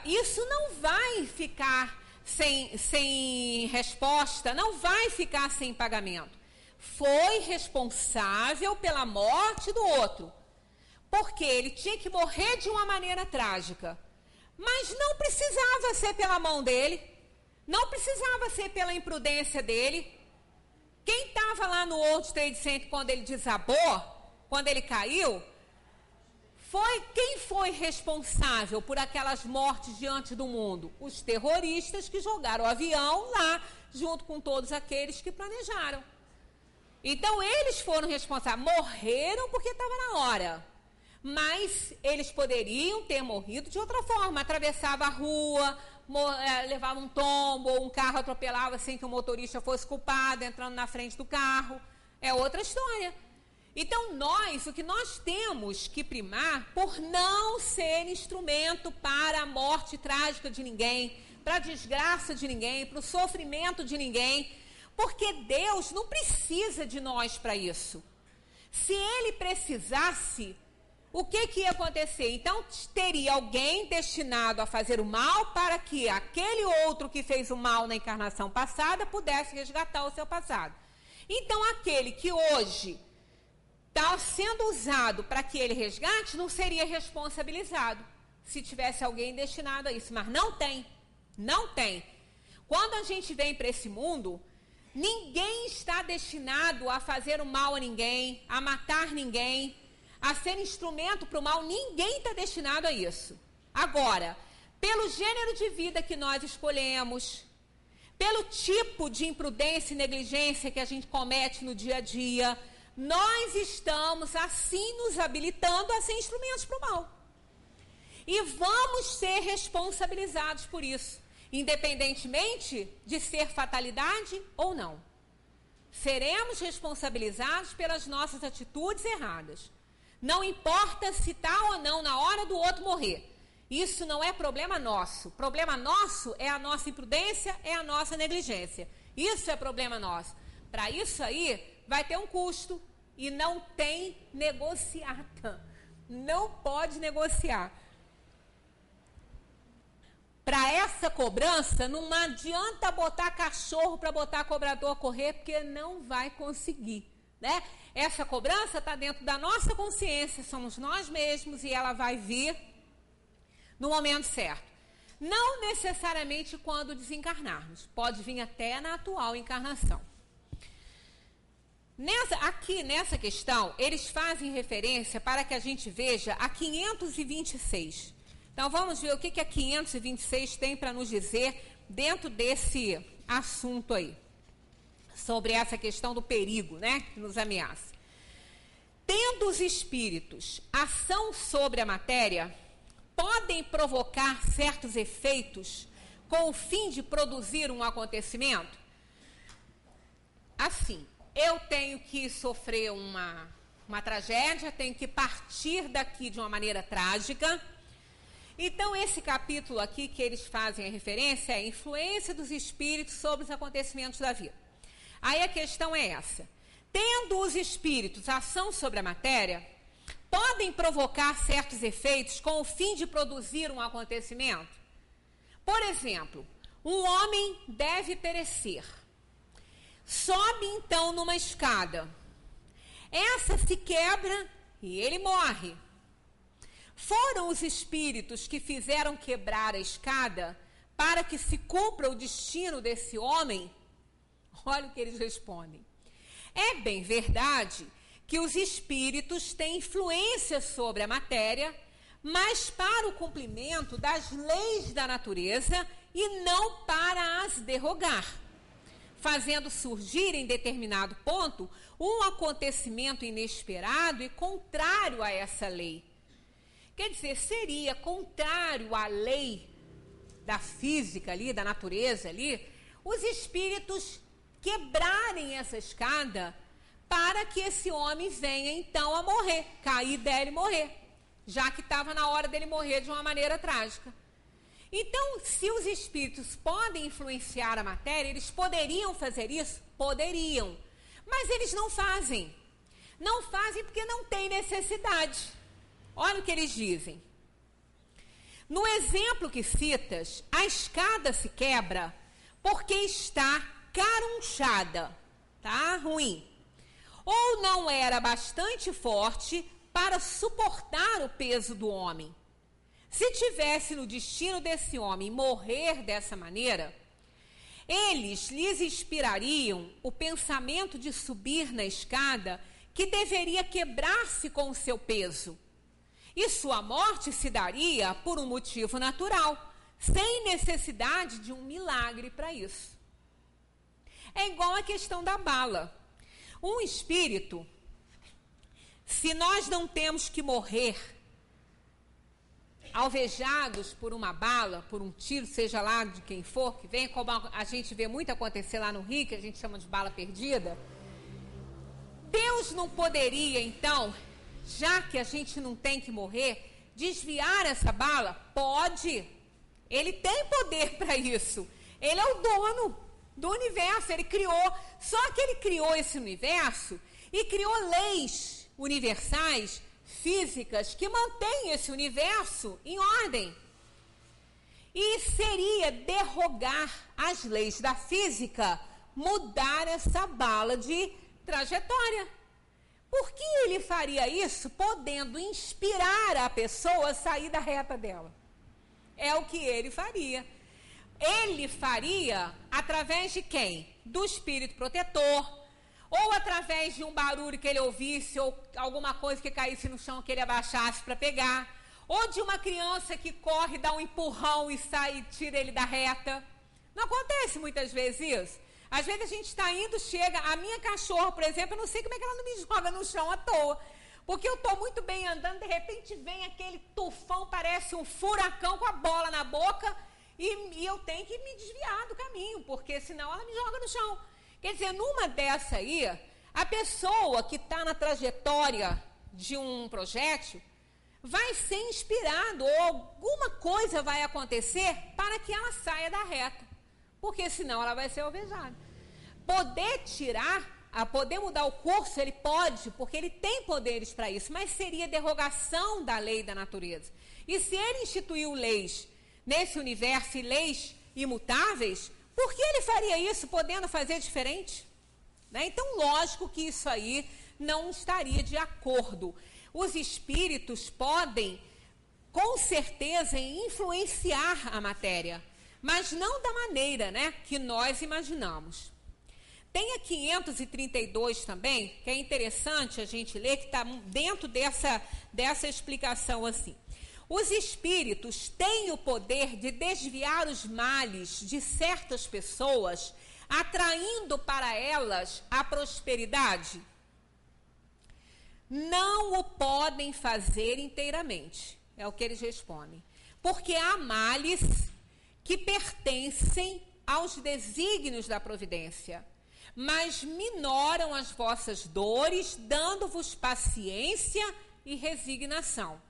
isso não vai ficar sem resposta, não vai ficar sem pagamento. Foi responsável pela morte do outro. Porque ele tinha que morrer de uma maneira trágica. Mas não precisava ser pela mão dele. Não precisava ser pela imprudência dele. Quem estava lá no World Trade Center quando ele desabou, quando ele caiu, quem foi responsável por aquelas mortes diante do mundo? Os terroristas que jogaram o avião lá, junto com todos aqueles que planejaram. Então, eles foram responsáveis. Morreram porque estava na hora. Mas eles poderiam ter morrido de outra forma. Atravessava a rua, levava um tombo, ou um carro atropelava sem que o motorista fosse culpado, entrando na frente do carro. É outra história. Então, o que nós temos que primar por não ser instrumento para a morte trágica de ninguém, para a desgraça de ninguém, para o sofrimento de ninguém, porque Deus não precisa de nós para isso. Se Ele precisasse, o que ia acontecer? Então, teria alguém destinado a fazer o mal para que aquele outro que fez o mal na encarnação passada pudesse resgatar o seu passado. Então, aquele que hoje está sendo usado para que ele resgate não seria responsabilizado se tivesse alguém destinado a isso. Mas não tem. Não tem. Quando a gente vem para esse mundo, ninguém está destinado a fazer o mal a ninguém, a matar ninguém, a ser instrumento para o mal. Ninguém está destinado a isso. Agora, pelo gênero de vida que nós escolhemos, pelo tipo de imprudência e negligência que a gente comete no dia a dia, nós estamos assim nos habilitando a ser instrumentos para o mal. E vamos ser responsabilizados por isso, independentemente de ser fatalidade ou não. Seremos responsabilizados pelas nossas atitudes erradas. Não importa se está ou não na hora do outro morrer. Isso não é problema nosso. Problema nosso é a nossa imprudência, é a nossa negligência. Isso é problema nosso. Para isso aí, vai ter um custo e não tem negociata. Não pode negociar. Para essa cobrança, não adianta botar cachorro para botar cobrador a correr, porque não vai conseguir, né? Essa cobrança está dentro da nossa consciência, somos nós mesmos e ela vai vir no momento certo. Não necessariamente quando desencarnarmos, pode vir até na atual encarnação. Aqui nessa questão, eles fazem referência para que a gente veja a 526. Então vamos ver o que a 526 tem para nos dizer dentro desse assunto aí, sobre essa questão do perigo, né, que nos ameaça. Tendo os espíritos ação sobre a matéria, podem provocar certos efeitos com o fim de produzir um acontecimento? Assim, eu tenho que sofrer uma tragédia, tenho que partir daqui de uma maneira trágica. Então, esse capítulo aqui que eles fazem a referência é a influência dos espíritos sobre os acontecimentos da vida. Aí a questão é essa. Tendo os espíritos ação sobre a matéria, podem provocar certos efeitos com o fim de produzir um acontecimento? Por exemplo, um homem deve perecer. Sobe então numa escada. Essa se quebra e ele morre. Foram os espíritos que fizeram quebrar a escada para que se cumpra o destino desse homem? Olha o que eles respondem. É bem verdade que os espíritos têm influência sobre a matéria, mas para o cumprimento das leis da natureza e não para as derrogar, fazendo surgir em determinado ponto um acontecimento inesperado e contrário a essa lei. Quer dizer, seria contrário à lei da física ali, da natureza ali, os espíritos quebrarem essa escada para que esse homem venha então a morrer, cair dela e morrer, já que estava na hora dele morrer de uma maneira trágica. Então, se os espíritos podem influenciar a matéria, eles poderiam fazer isso? Poderiam. Mas eles não fazem. Não fazem porque não tem necessidade. Olha o que eles dizem. No exemplo que citas, a escada se quebra porque está carunchada, tá? Ruim. Ou não era bastante forte para suportar o peso do homem. Se tivesse no destino desse homem morrer dessa maneira, eles lhes inspirariam o pensamento de subir na escada que deveria quebrar-se com o seu peso. E sua morte se daria por um motivo natural, sem necessidade de um milagre para isso. É igual a questão da bala. Um espírito, se nós não temos que morrer alvejados por uma bala, por um tiro, seja lá de quem for, que vem, como a gente vê muito acontecer lá no Rio, que a gente chama de bala perdida, Deus não poderia, então, já que a gente não tem que morrer, desviar essa bala? Pode. Ele tem poder para isso. Ele é o dono do universo, ele criou. Só que ele criou esse universo e criou leis universais, físicas, que mantêm esse universo em ordem. E seria derrogar as leis da física, mudar essa bala de trajetória. Por que ele faria isso, podendo inspirar a pessoa a sair da reta dela? É o que ele faria. Ele faria através de quem? Do espírito protetor, ou através de um barulho que ele ouvisse, ou alguma coisa que caísse no chão que ele abaixasse para pegar, ou de uma criança que corre, dá um empurrão e sai e tira ele da reta. Não acontece muitas vezes isso? Às vezes a gente está indo, chega, a minha cachorra, por exemplo, eu não sei como é que ela não me joga no chão à toa, porque eu estou muito bem andando, de repente vem aquele tufão, parece um furacão com a bola na boca, e eu tenho que me desviar do caminho, porque senão ela me joga no chão. Quer dizer, numa dessa aí, a pessoa que está na trajetória de um projétil vai ser inspirado, ou alguma coisa vai acontecer para que ela saia da reta, porque senão ela vai ser alvejada. Poder tirar, poder mudar o curso, ele pode, porque ele tem poderes para isso, mas seria derrogação da lei da natureza. E se ele instituiu leis nesse universo e leis imutáveis, por que ele faria isso, podendo fazer diferente? Né? Então, lógico que isso aí não estaria de acordo. Os espíritos podem, com certeza, influenciar a matéria, mas não da maneira, né, que nós imaginamos. Tem a 532 também, que é interessante a gente ler, que está dentro dessa explicação assim. Os espíritos têm o poder de desviar os males de certas pessoas, atraindo para elas a prosperidade? Não o podem fazer inteiramente, é o que eles respondem. Porque há males que pertencem aos desígnios da providência, mas minoram as vossas dores, dando-vos paciência e resignação.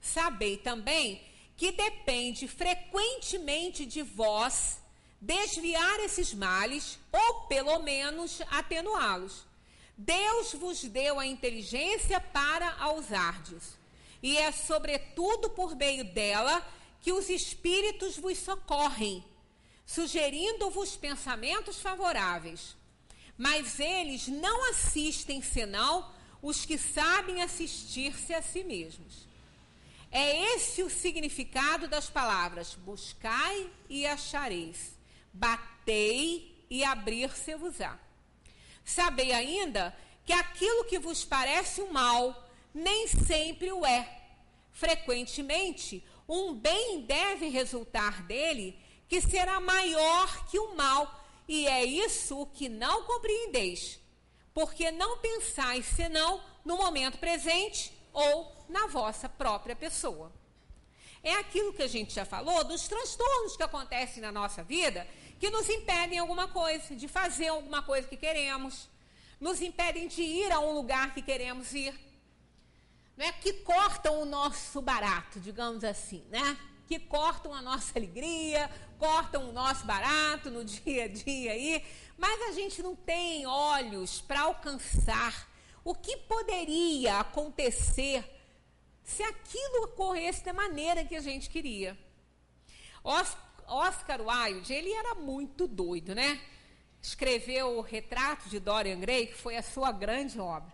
Sabei também que depende frequentemente de vós desviar esses males, ou pelo menos atenuá-los. Deus vos deu a inteligência para a usardes, e é sobretudo por meio dela que os espíritos vos socorrem, sugerindo-vos pensamentos favoráveis. Mas eles não assistem senão os que sabem assistir-se a si mesmos. É esse o significado das palavras: buscai e achareis, batei e abrir-se-vos-á. Sabei ainda que aquilo que vos parece um mal, nem sempre o é. Frequentemente, um bem deve resultar dele, que será maior que o mal, e é isso o que não compreendeis, porque não pensais senão no momento presente ou na vossa própria pessoa. É aquilo que a gente já falou dos transtornos que acontecem na nossa vida, que nos impedem alguma coisa, de fazer alguma coisa que queremos, nos impedem de ir a um lugar que queremos ir, não é? Que cortam o nosso barato, digamos assim, né? Que cortam a nossa alegria, cortam o nosso barato no dia a dia aí, mas a gente não tem olhos para alcançar o que poderia acontecer se aquilo ocorresse da maneira que a gente queria. Oscar Wilde, ele era muito doido, né? Escreveu o Retrato de Dorian Gray, que foi a sua grande obra.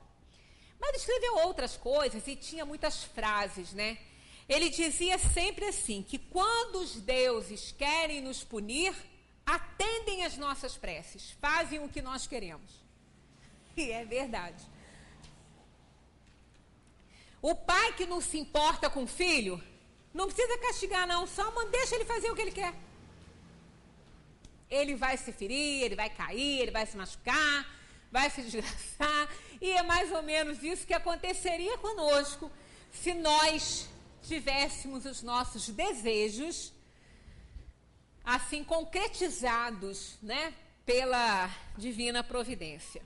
Mas escreveu outras coisas e tinha muitas frases, né? Ele dizia sempre assim, que quando os deuses querem nos punir, atendem às nossas preces, fazem o que nós queremos. E é verdade. O pai que não se importa com o filho, não precisa castigar não, só deixa ele fazer o que ele quer. Ele vai se ferir, ele vai cair, ele vai se machucar, vai se desgraçar. E é mais ou menos isso que aconteceria conosco se nós tivéssemos os nossos desejos assim concretizados, né, pela divina providência.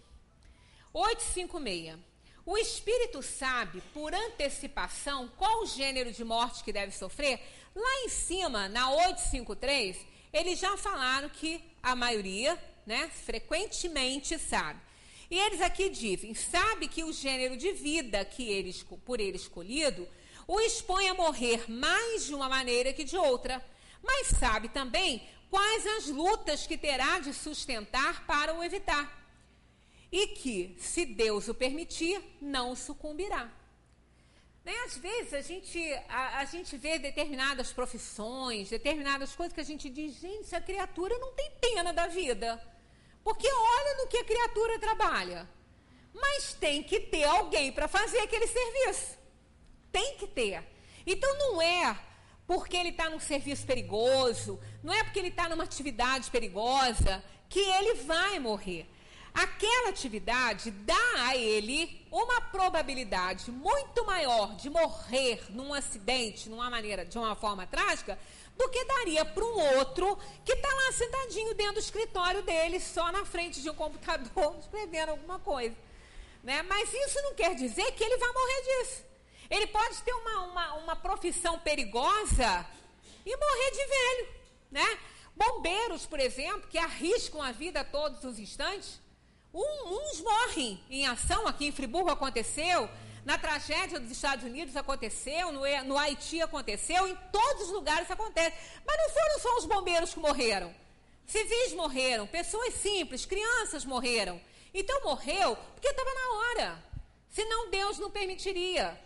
856. O espírito sabe, por antecipação, qual o gênero de morte que deve sofrer? Lá em cima, na 853, eles já falaram que a maioria, né, frequentemente sabe. E eles aqui dizem, sabe que o gênero de vida que por ele escolhido o expõe a morrer mais de uma maneira que de outra, mas sabe também quais as lutas que terá de sustentar para o evitar. E que, se Deus o permitir, não sucumbirá. Né? Às vezes a gente vê determinadas profissões, determinadas coisas que a gente diz, gente, a criatura não tem pena da vida. Porque olha no que a criatura trabalha. Mas tem que ter alguém para fazer aquele serviço. Tem que ter. Então não é porque ele está num serviço perigoso, não é porque ele está numa atividade perigosa que ele vai morrer. Aquela atividade dá a ele uma probabilidade muito maior de morrer num acidente, de uma forma trágica, do que daria para um outro que está lá sentadinho dentro do escritório dele, só na frente de um computador, escrevendo alguma coisa. Né? Mas isso não quer dizer que ele vai morrer disso. Ele pode ter uma profissão perigosa e morrer de velho. Né? Bombeiros, por exemplo, que arriscam a vida a todos os instantes, uns morrem em ação. Aqui em Friburgo aconteceu, na tragédia dos Estados Unidos aconteceu, no Haiti aconteceu, em todos os lugares acontece. Mas não foram só os bombeiros que morreram. Civis morreram, pessoas simples, crianças morreram. Então morreu porque estava na hora. Senão Deus não permitiria.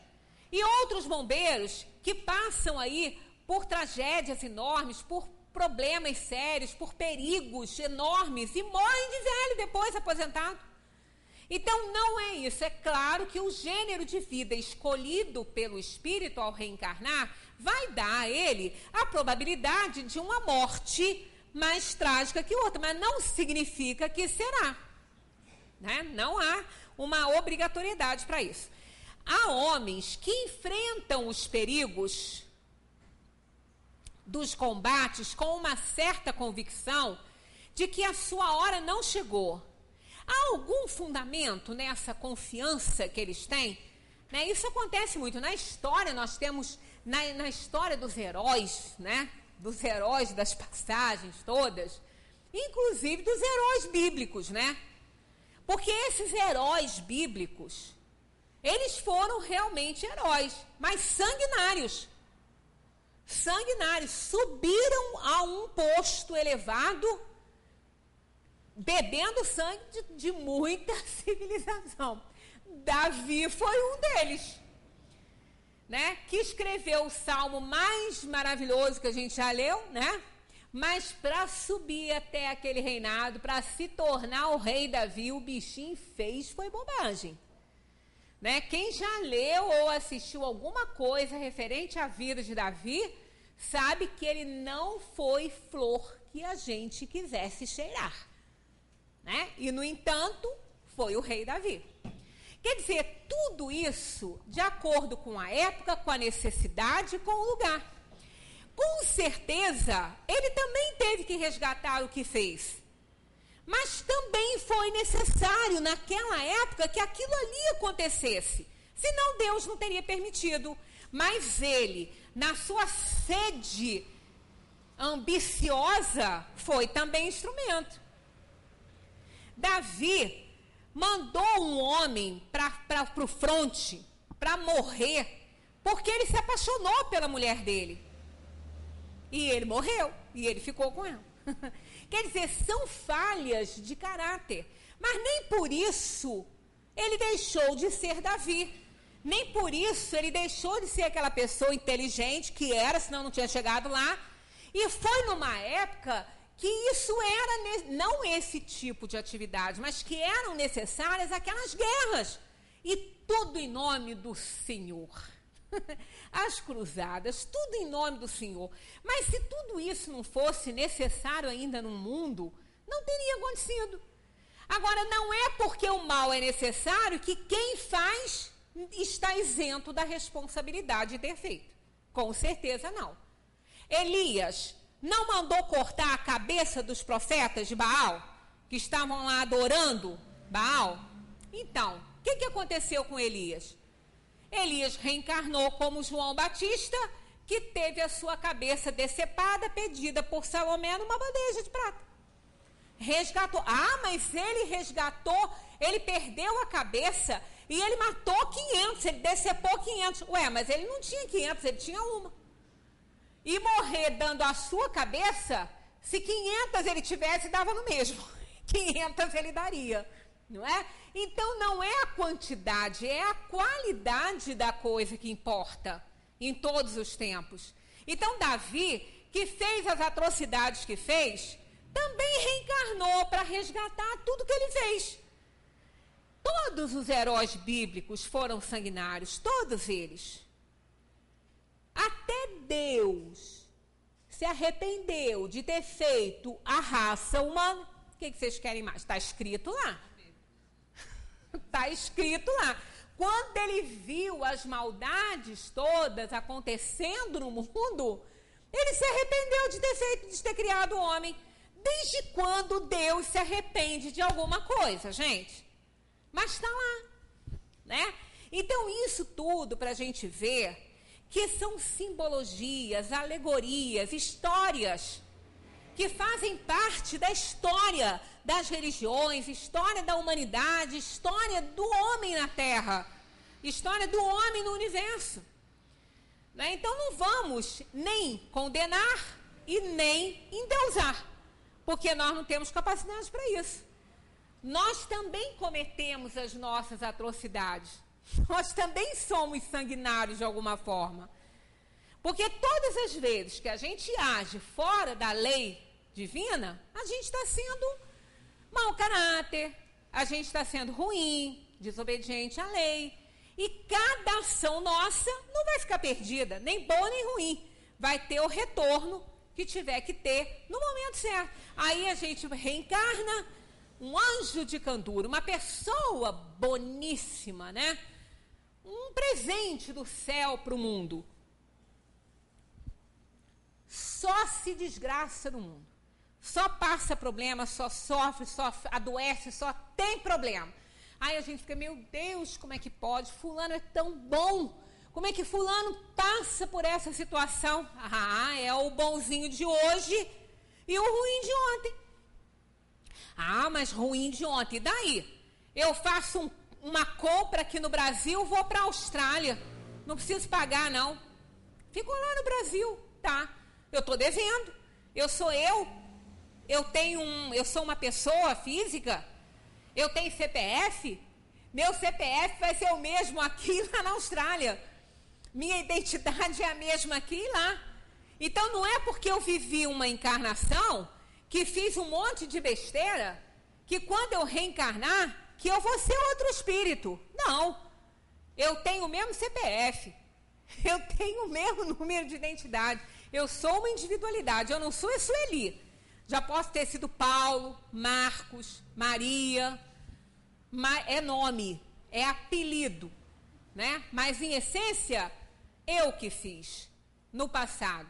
E outros bombeiros que passam aí por tragédias enormes, por problemas sérios, por perigos enormes e morrem de velho depois, aposentado. Então não é isso. É claro que o gênero de vida escolhido pelo espírito ao reencarnar vai dar a ele a probabilidade de uma morte mais trágica que outra, mas não significa que será, né? Não há uma obrigatoriedade para isso. Há homens que enfrentam os perigos dos combates com uma certa convicção de que a sua hora não chegou. Há algum fundamento nessa confiança que eles têm? Né? Isso acontece muito. Na história, nós temos, na história dos heróis, né? Dos heróis das passagens todas, inclusive dos heróis bíblicos, né? Porque esses heróis bíblicos, eles foram realmente heróis, mas sanguinários. Sanguinários, subiram a um posto elevado, bebendo sangue de muita civilização. Davi foi um deles, né? Que escreveu o salmo mais maravilhoso que a gente já leu, né? Mas para subir até aquele reinado, para se tornar o rei Davi, o bichinho fez foi bobagem. Né? Quem já leu ou assistiu alguma coisa referente à vida de Davi, sabe que ele não foi flor que a gente quisesse cheirar. Né? E, no entanto, foi o rei Davi. Quer dizer, tudo isso de acordo com a época, com a necessidade, com o lugar. Com certeza, ele também teve que resgatar o que fez. Mas também foi necessário, naquela época, que aquilo ali acontecesse. Senão Deus não teria permitido. Mas ele, na sua sede ambiciosa, foi também instrumento. Davi mandou um homem para o fronte, para morrer, porque ele se apaixonou pela mulher dele. E ele morreu, e ele ficou com ela. Quer dizer, são falhas de caráter. Mas nem por isso ele deixou de ser Davi. Nem por isso ele deixou de ser aquela pessoa inteligente que era, senão não tinha chegado lá. E foi numa época que isso era, não esse tipo de atividade, mas que eram necessárias aquelas guerras. E tudo em nome do Senhor. As cruzadas, tudo em nome do Senhor. Mas se tudo isso não fosse necessário ainda no mundo, não teria acontecido. Agora, não é porque o mal é necessário que quem faz está isento da responsabilidade de ter feito. Com certeza não. Elias não mandou cortar a cabeça dos profetas de Baal, que estavam lá adorando Baal? Então, o que aconteceu com Elias? Elias reencarnou como João Batista, que teve a sua cabeça decepada, pedida por Salomé numa bandeja de prata. Resgatou. Ah, mas ele resgatou, ele perdeu a cabeça e ele matou 500, ele decepou 500. Ué, mas ele não tinha 500, ele tinha uma. E morrer dando a sua cabeça, se 500 ele tivesse, dava no mesmo. 500 ele daria. Não é? Então não é a quantidade, é a qualidade da coisa que importa em todos os tempos. Então Davi, que fez as atrocidades que fez, também reencarnou para resgatar tudo que ele fez. Todos os heróis bíblicos foram sanguinários, todos eles. Até Deus se arrependeu de ter feito a raça humana. O que vocês querem mais? Está escrito lá. Está escrito lá. Quando ele viu as maldades todas acontecendo no mundo, ele se arrependeu de ter criado o homem. Desde quando Deus se arrepende de alguma coisa, gente? Mas está lá, né? Então isso tudo para a gente ver que são simbologias, alegorias, histórias que fazem parte da história das religiões, história da humanidade, história do homem na Terra, história do homem no universo. Né? Então não vamos nem condenar e nem endeusar, porque nós não temos capacidade para isso. Nós também cometemos as nossas atrocidades. Nós também somos sanguinários de alguma forma. Porque todas as vezes que a gente age fora da lei divina, a gente está sendo mau caráter, a gente está sendo ruim, desobediente à lei. E cada ação nossa não vai ficar perdida, nem boa nem ruim. Vai ter o retorno que tiver que ter no momento certo. Aí a gente reencarna um anjo de candura, uma pessoa boníssima, né? Um presente do céu para o mundo. Só se desgraça no mundo. Só passa problema, só sofre, só adoece, só tem problema. Aí a gente fica, meu Deus, como é que pode? Fulano é tão bom. Como é que fulano passa por essa situação? Ah, é o bonzinho de hoje e o ruim de ontem. Ah, mas ruim de ontem. E daí? Eu faço uma compra aqui no Brasil, vou para a Austrália. Não preciso pagar, não. Fico lá no Brasil, tá? Eu estou devendo. Eu sou uma pessoa física. Eu tenho CPF. Meu CPF vai ser o mesmo aqui e lá na Austrália. Minha identidade é a mesma aqui e lá. Então não é porque eu vivi uma encarnação, que fiz um monte de besteira, que quando eu reencarnar, que eu vou ser outro espírito. Não. Eu tenho o mesmo CPF. Eu tenho o mesmo número de identidade. Eu sou uma individualidade. Eu não sou a Sueli. Já posso ter sido Paulo, Marcos, Maria. É nome, é apelido, né? Mas em essência, eu que fiz no passado,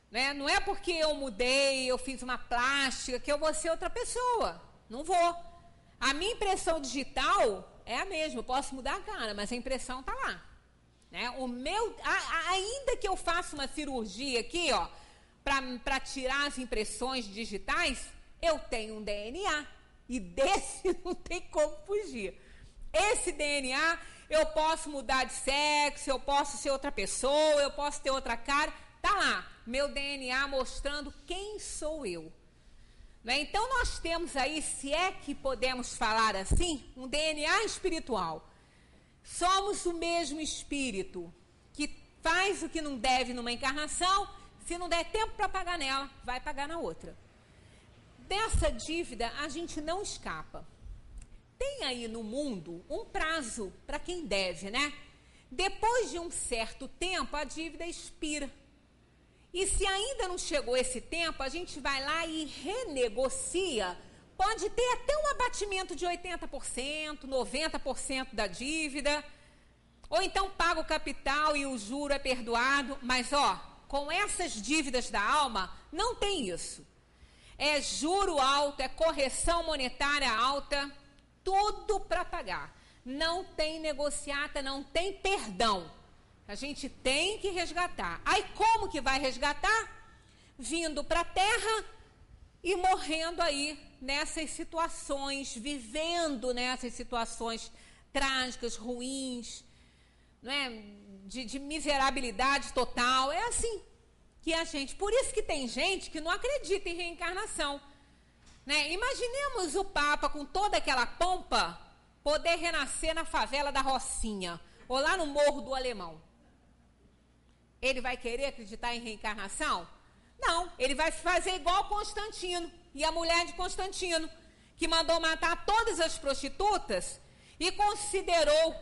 né? Não é porque eu mudei, eu fiz uma plástica, que eu vou ser outra pessoa. Não vou. A minha impressão digital é a mesma. Eu posso mudar a cara, mas a impressão tá lá, né? Ainda que eu faça uma cirurgia aqui, ó, para tirar as impressões digitais, eu tenho um DNA. E desse não tem como fugir. Esse DNA, eu posso mudar de sexo, eu posso ser outra pessoa, eu posso ter outra cara. Tá lá, meu DNA mostrando quem sou eu. Né? Então nós temos aí, se é que podemos falar assim, um DNA espiritual. Somos o mesmo espírito que faz o que não deve numa encarnação. Se não der tempo para pagar nela, vai pagar na outra. Dessa dívida a gente não escapa. Tem aí no mundo um prazo para quem deve, né? Depois de um certo tempo a dívida expira. E se ainda não chegou esse tempo, a gente vai lá e renegocia. Pode ter até um abatimento de 80%, 90% da dívida. Ou então paga o capital e o juro é perdoado. Mas ó, com essas dívidas da alma, não tem isso. É juro alto, é correção monetária alta, tudo para pagar. Não tem negociata, não tem perdão. A gente tem que resgatar. Aí como que vai resgatar? Vindo para a terra e morrendo aí nessas situações, vivendo nessas situações trágicas, ruins, não é? de miserabilidade total. É assim que a gente... Por isso que tem gente que não acredita em reencarnação. Né? Imaginemos o Papa com toda aquela pompa poder renascer na favela da Rocinha ou lá no Morro do Alemão. Ele vai querer acreditar em reencarnação? Não, ele vai fazer igual Constantino e a mulher de Constantino, que mandou matar todas as prostitutas e considerou,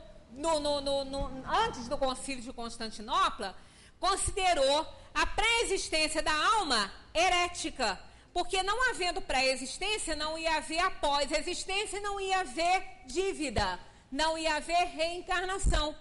antes do concílio de Constantinopla, considerou a pré-existência da alma herética, porque não havendo pré-existência, não ia haver após-existência, não ia haver dívida, não ia haver reencarnação.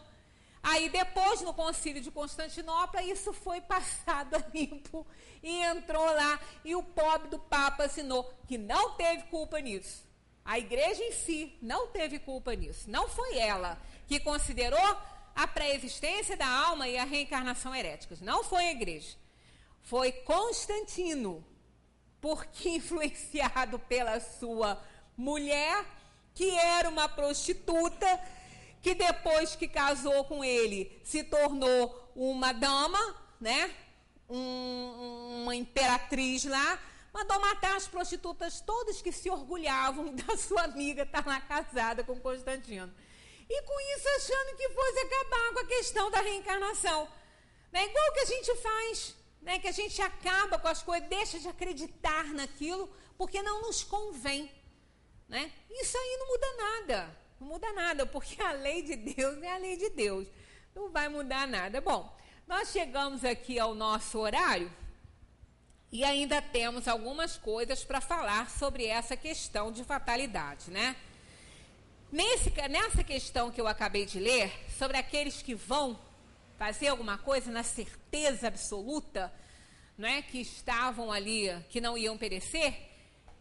Aí depois, no concílio de Constantinopla, isso foi passado a limpo e entrou lá, e o pobre do Papa assinou que não teve culpa nisso. A igreja em si não teve culpa nisso. Não foi ela que considerou a pré-existência da alma e a reencarnação heréticas. Não foi a igreja. Foi Constantino, porque influenciado pela sua mulher, que era uma prostituta, que depois que casou com ele, se tornou uma dama, né? Uma imperatriz lá, mandou matar as prostitutas todas que se orgulhavam da sua amiga estar lá casada com Constantino. E com isso achando que fosse acabar com a questão da reencarnação. Não é igual que a gente faz, né? Que a gente acaba com as coisas, deixa de acreditar naquilo, porque não nos convém, né? Isso aí não muda nada, não muda nada, porque a lei de Deus é a lei de Deus, não vai mudar nada. Bom, nós chegamos aqui ao nosso horário e ainda temos algumas coisas para falar sobre essa questão de fatalidade, né? Nessa questão que eu acabei de ler, sobre aqueles que vão fazer alguma coisa na certeza absoluta, né, que estavam ali, que não iam perecer,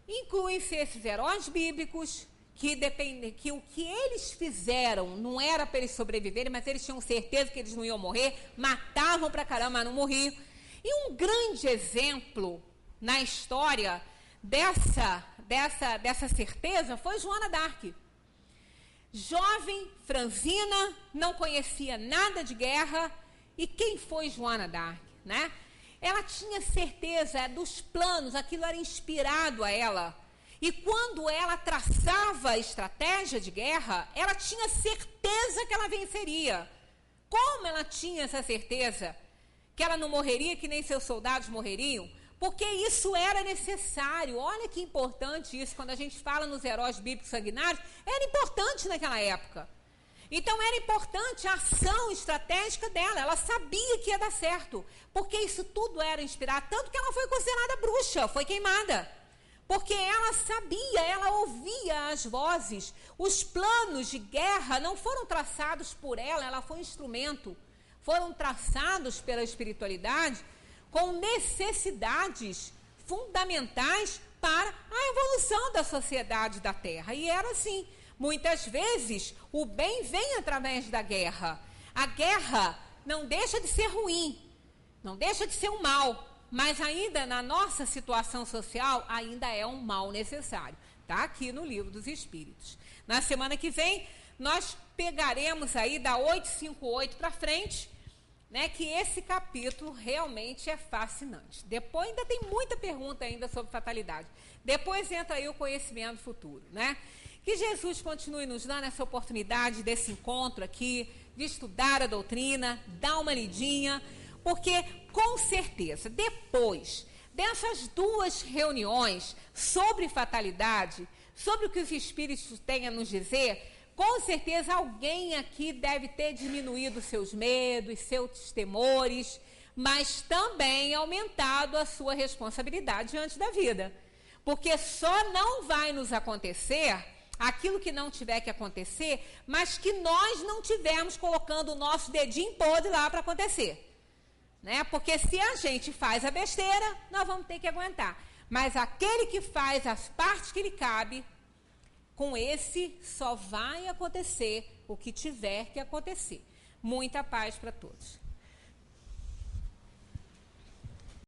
incluem-se esses heróis bíblicos, que o que eles fizeram não era para eles sobreviverem, mas eles tinham certeza que eles não iam morrer, matavam pra caramba, mas não morriam. E um grande exemplo na história dessa certeza foi Joana d'Arc. Jovem, franzina, não conhecia nada de guerra. E quem foi Joana d'Arc, né? Ela tinha certeza dos planos, aquilo era inspirado a ela. E quando ela traçava a estratégia de guerra, ela tinha certeza que ela venceria. Como ela tinha essa certeza? Que ela não morreria, que nem seus soldados morreriam? Porque isso era necessário. Olha que importante isso, quando a gente fala nos heróis bíblicos sanguinários, era importante naquela época. Então era importante a ação estratégica dela, ela sabia que ia dar certo, porque isso tudo era inspirado, tanto que ela foi considerada bruxa, foi queimada, porque ela sabia, ela ouvia as vozes, os planos de guerra não foram traçados por ela, ela foi um instrumento, foram traçados pela espiritualidade com necessidades fundamentais para a evolução da sociedade da Terra, e era assim. Muitas vezes, o bem vem através da guerra. A guerra não deixa de ser ruim, não deixa de ser um mal, mas ainda na nossa situação social, ainda é um mal necessário. Está aqui no Livro dos Espíritos. Na semana que vem, nós pegaremos aí da 858 para frente, né, que esse capítulo realmente é fascinante. Depois ainda tem muita pergunta ainda sobre fatalidade. Depois entra aí o conhecimento futuro, né? Que Jesus continue nos dando essa oportunidade desse encontro aqui, de estudar a doutrina, dar uma lidinha, porque com certeza, depois dessas duas reuniões sobre fatalidade, sobre o que os Espíritos têm a nos dizer, com certeza alguém aqui deve ter diminuído seus medos, seus temores, mas também aumentado a sua responsabilidade diante da vida. Porque só não vai nos acontecer aquilo que não tiver que acontecer, mas que nós não tivermos colocando o nosso dedinho podre lá para acontecer. Né? Porque se a gente faz a besteira, nós vamos ter que aguentar. Mas aquele que faz as partes que lhe cabe, com esse só vai acontecer o que tiver que acontecer. Muita paz para todos.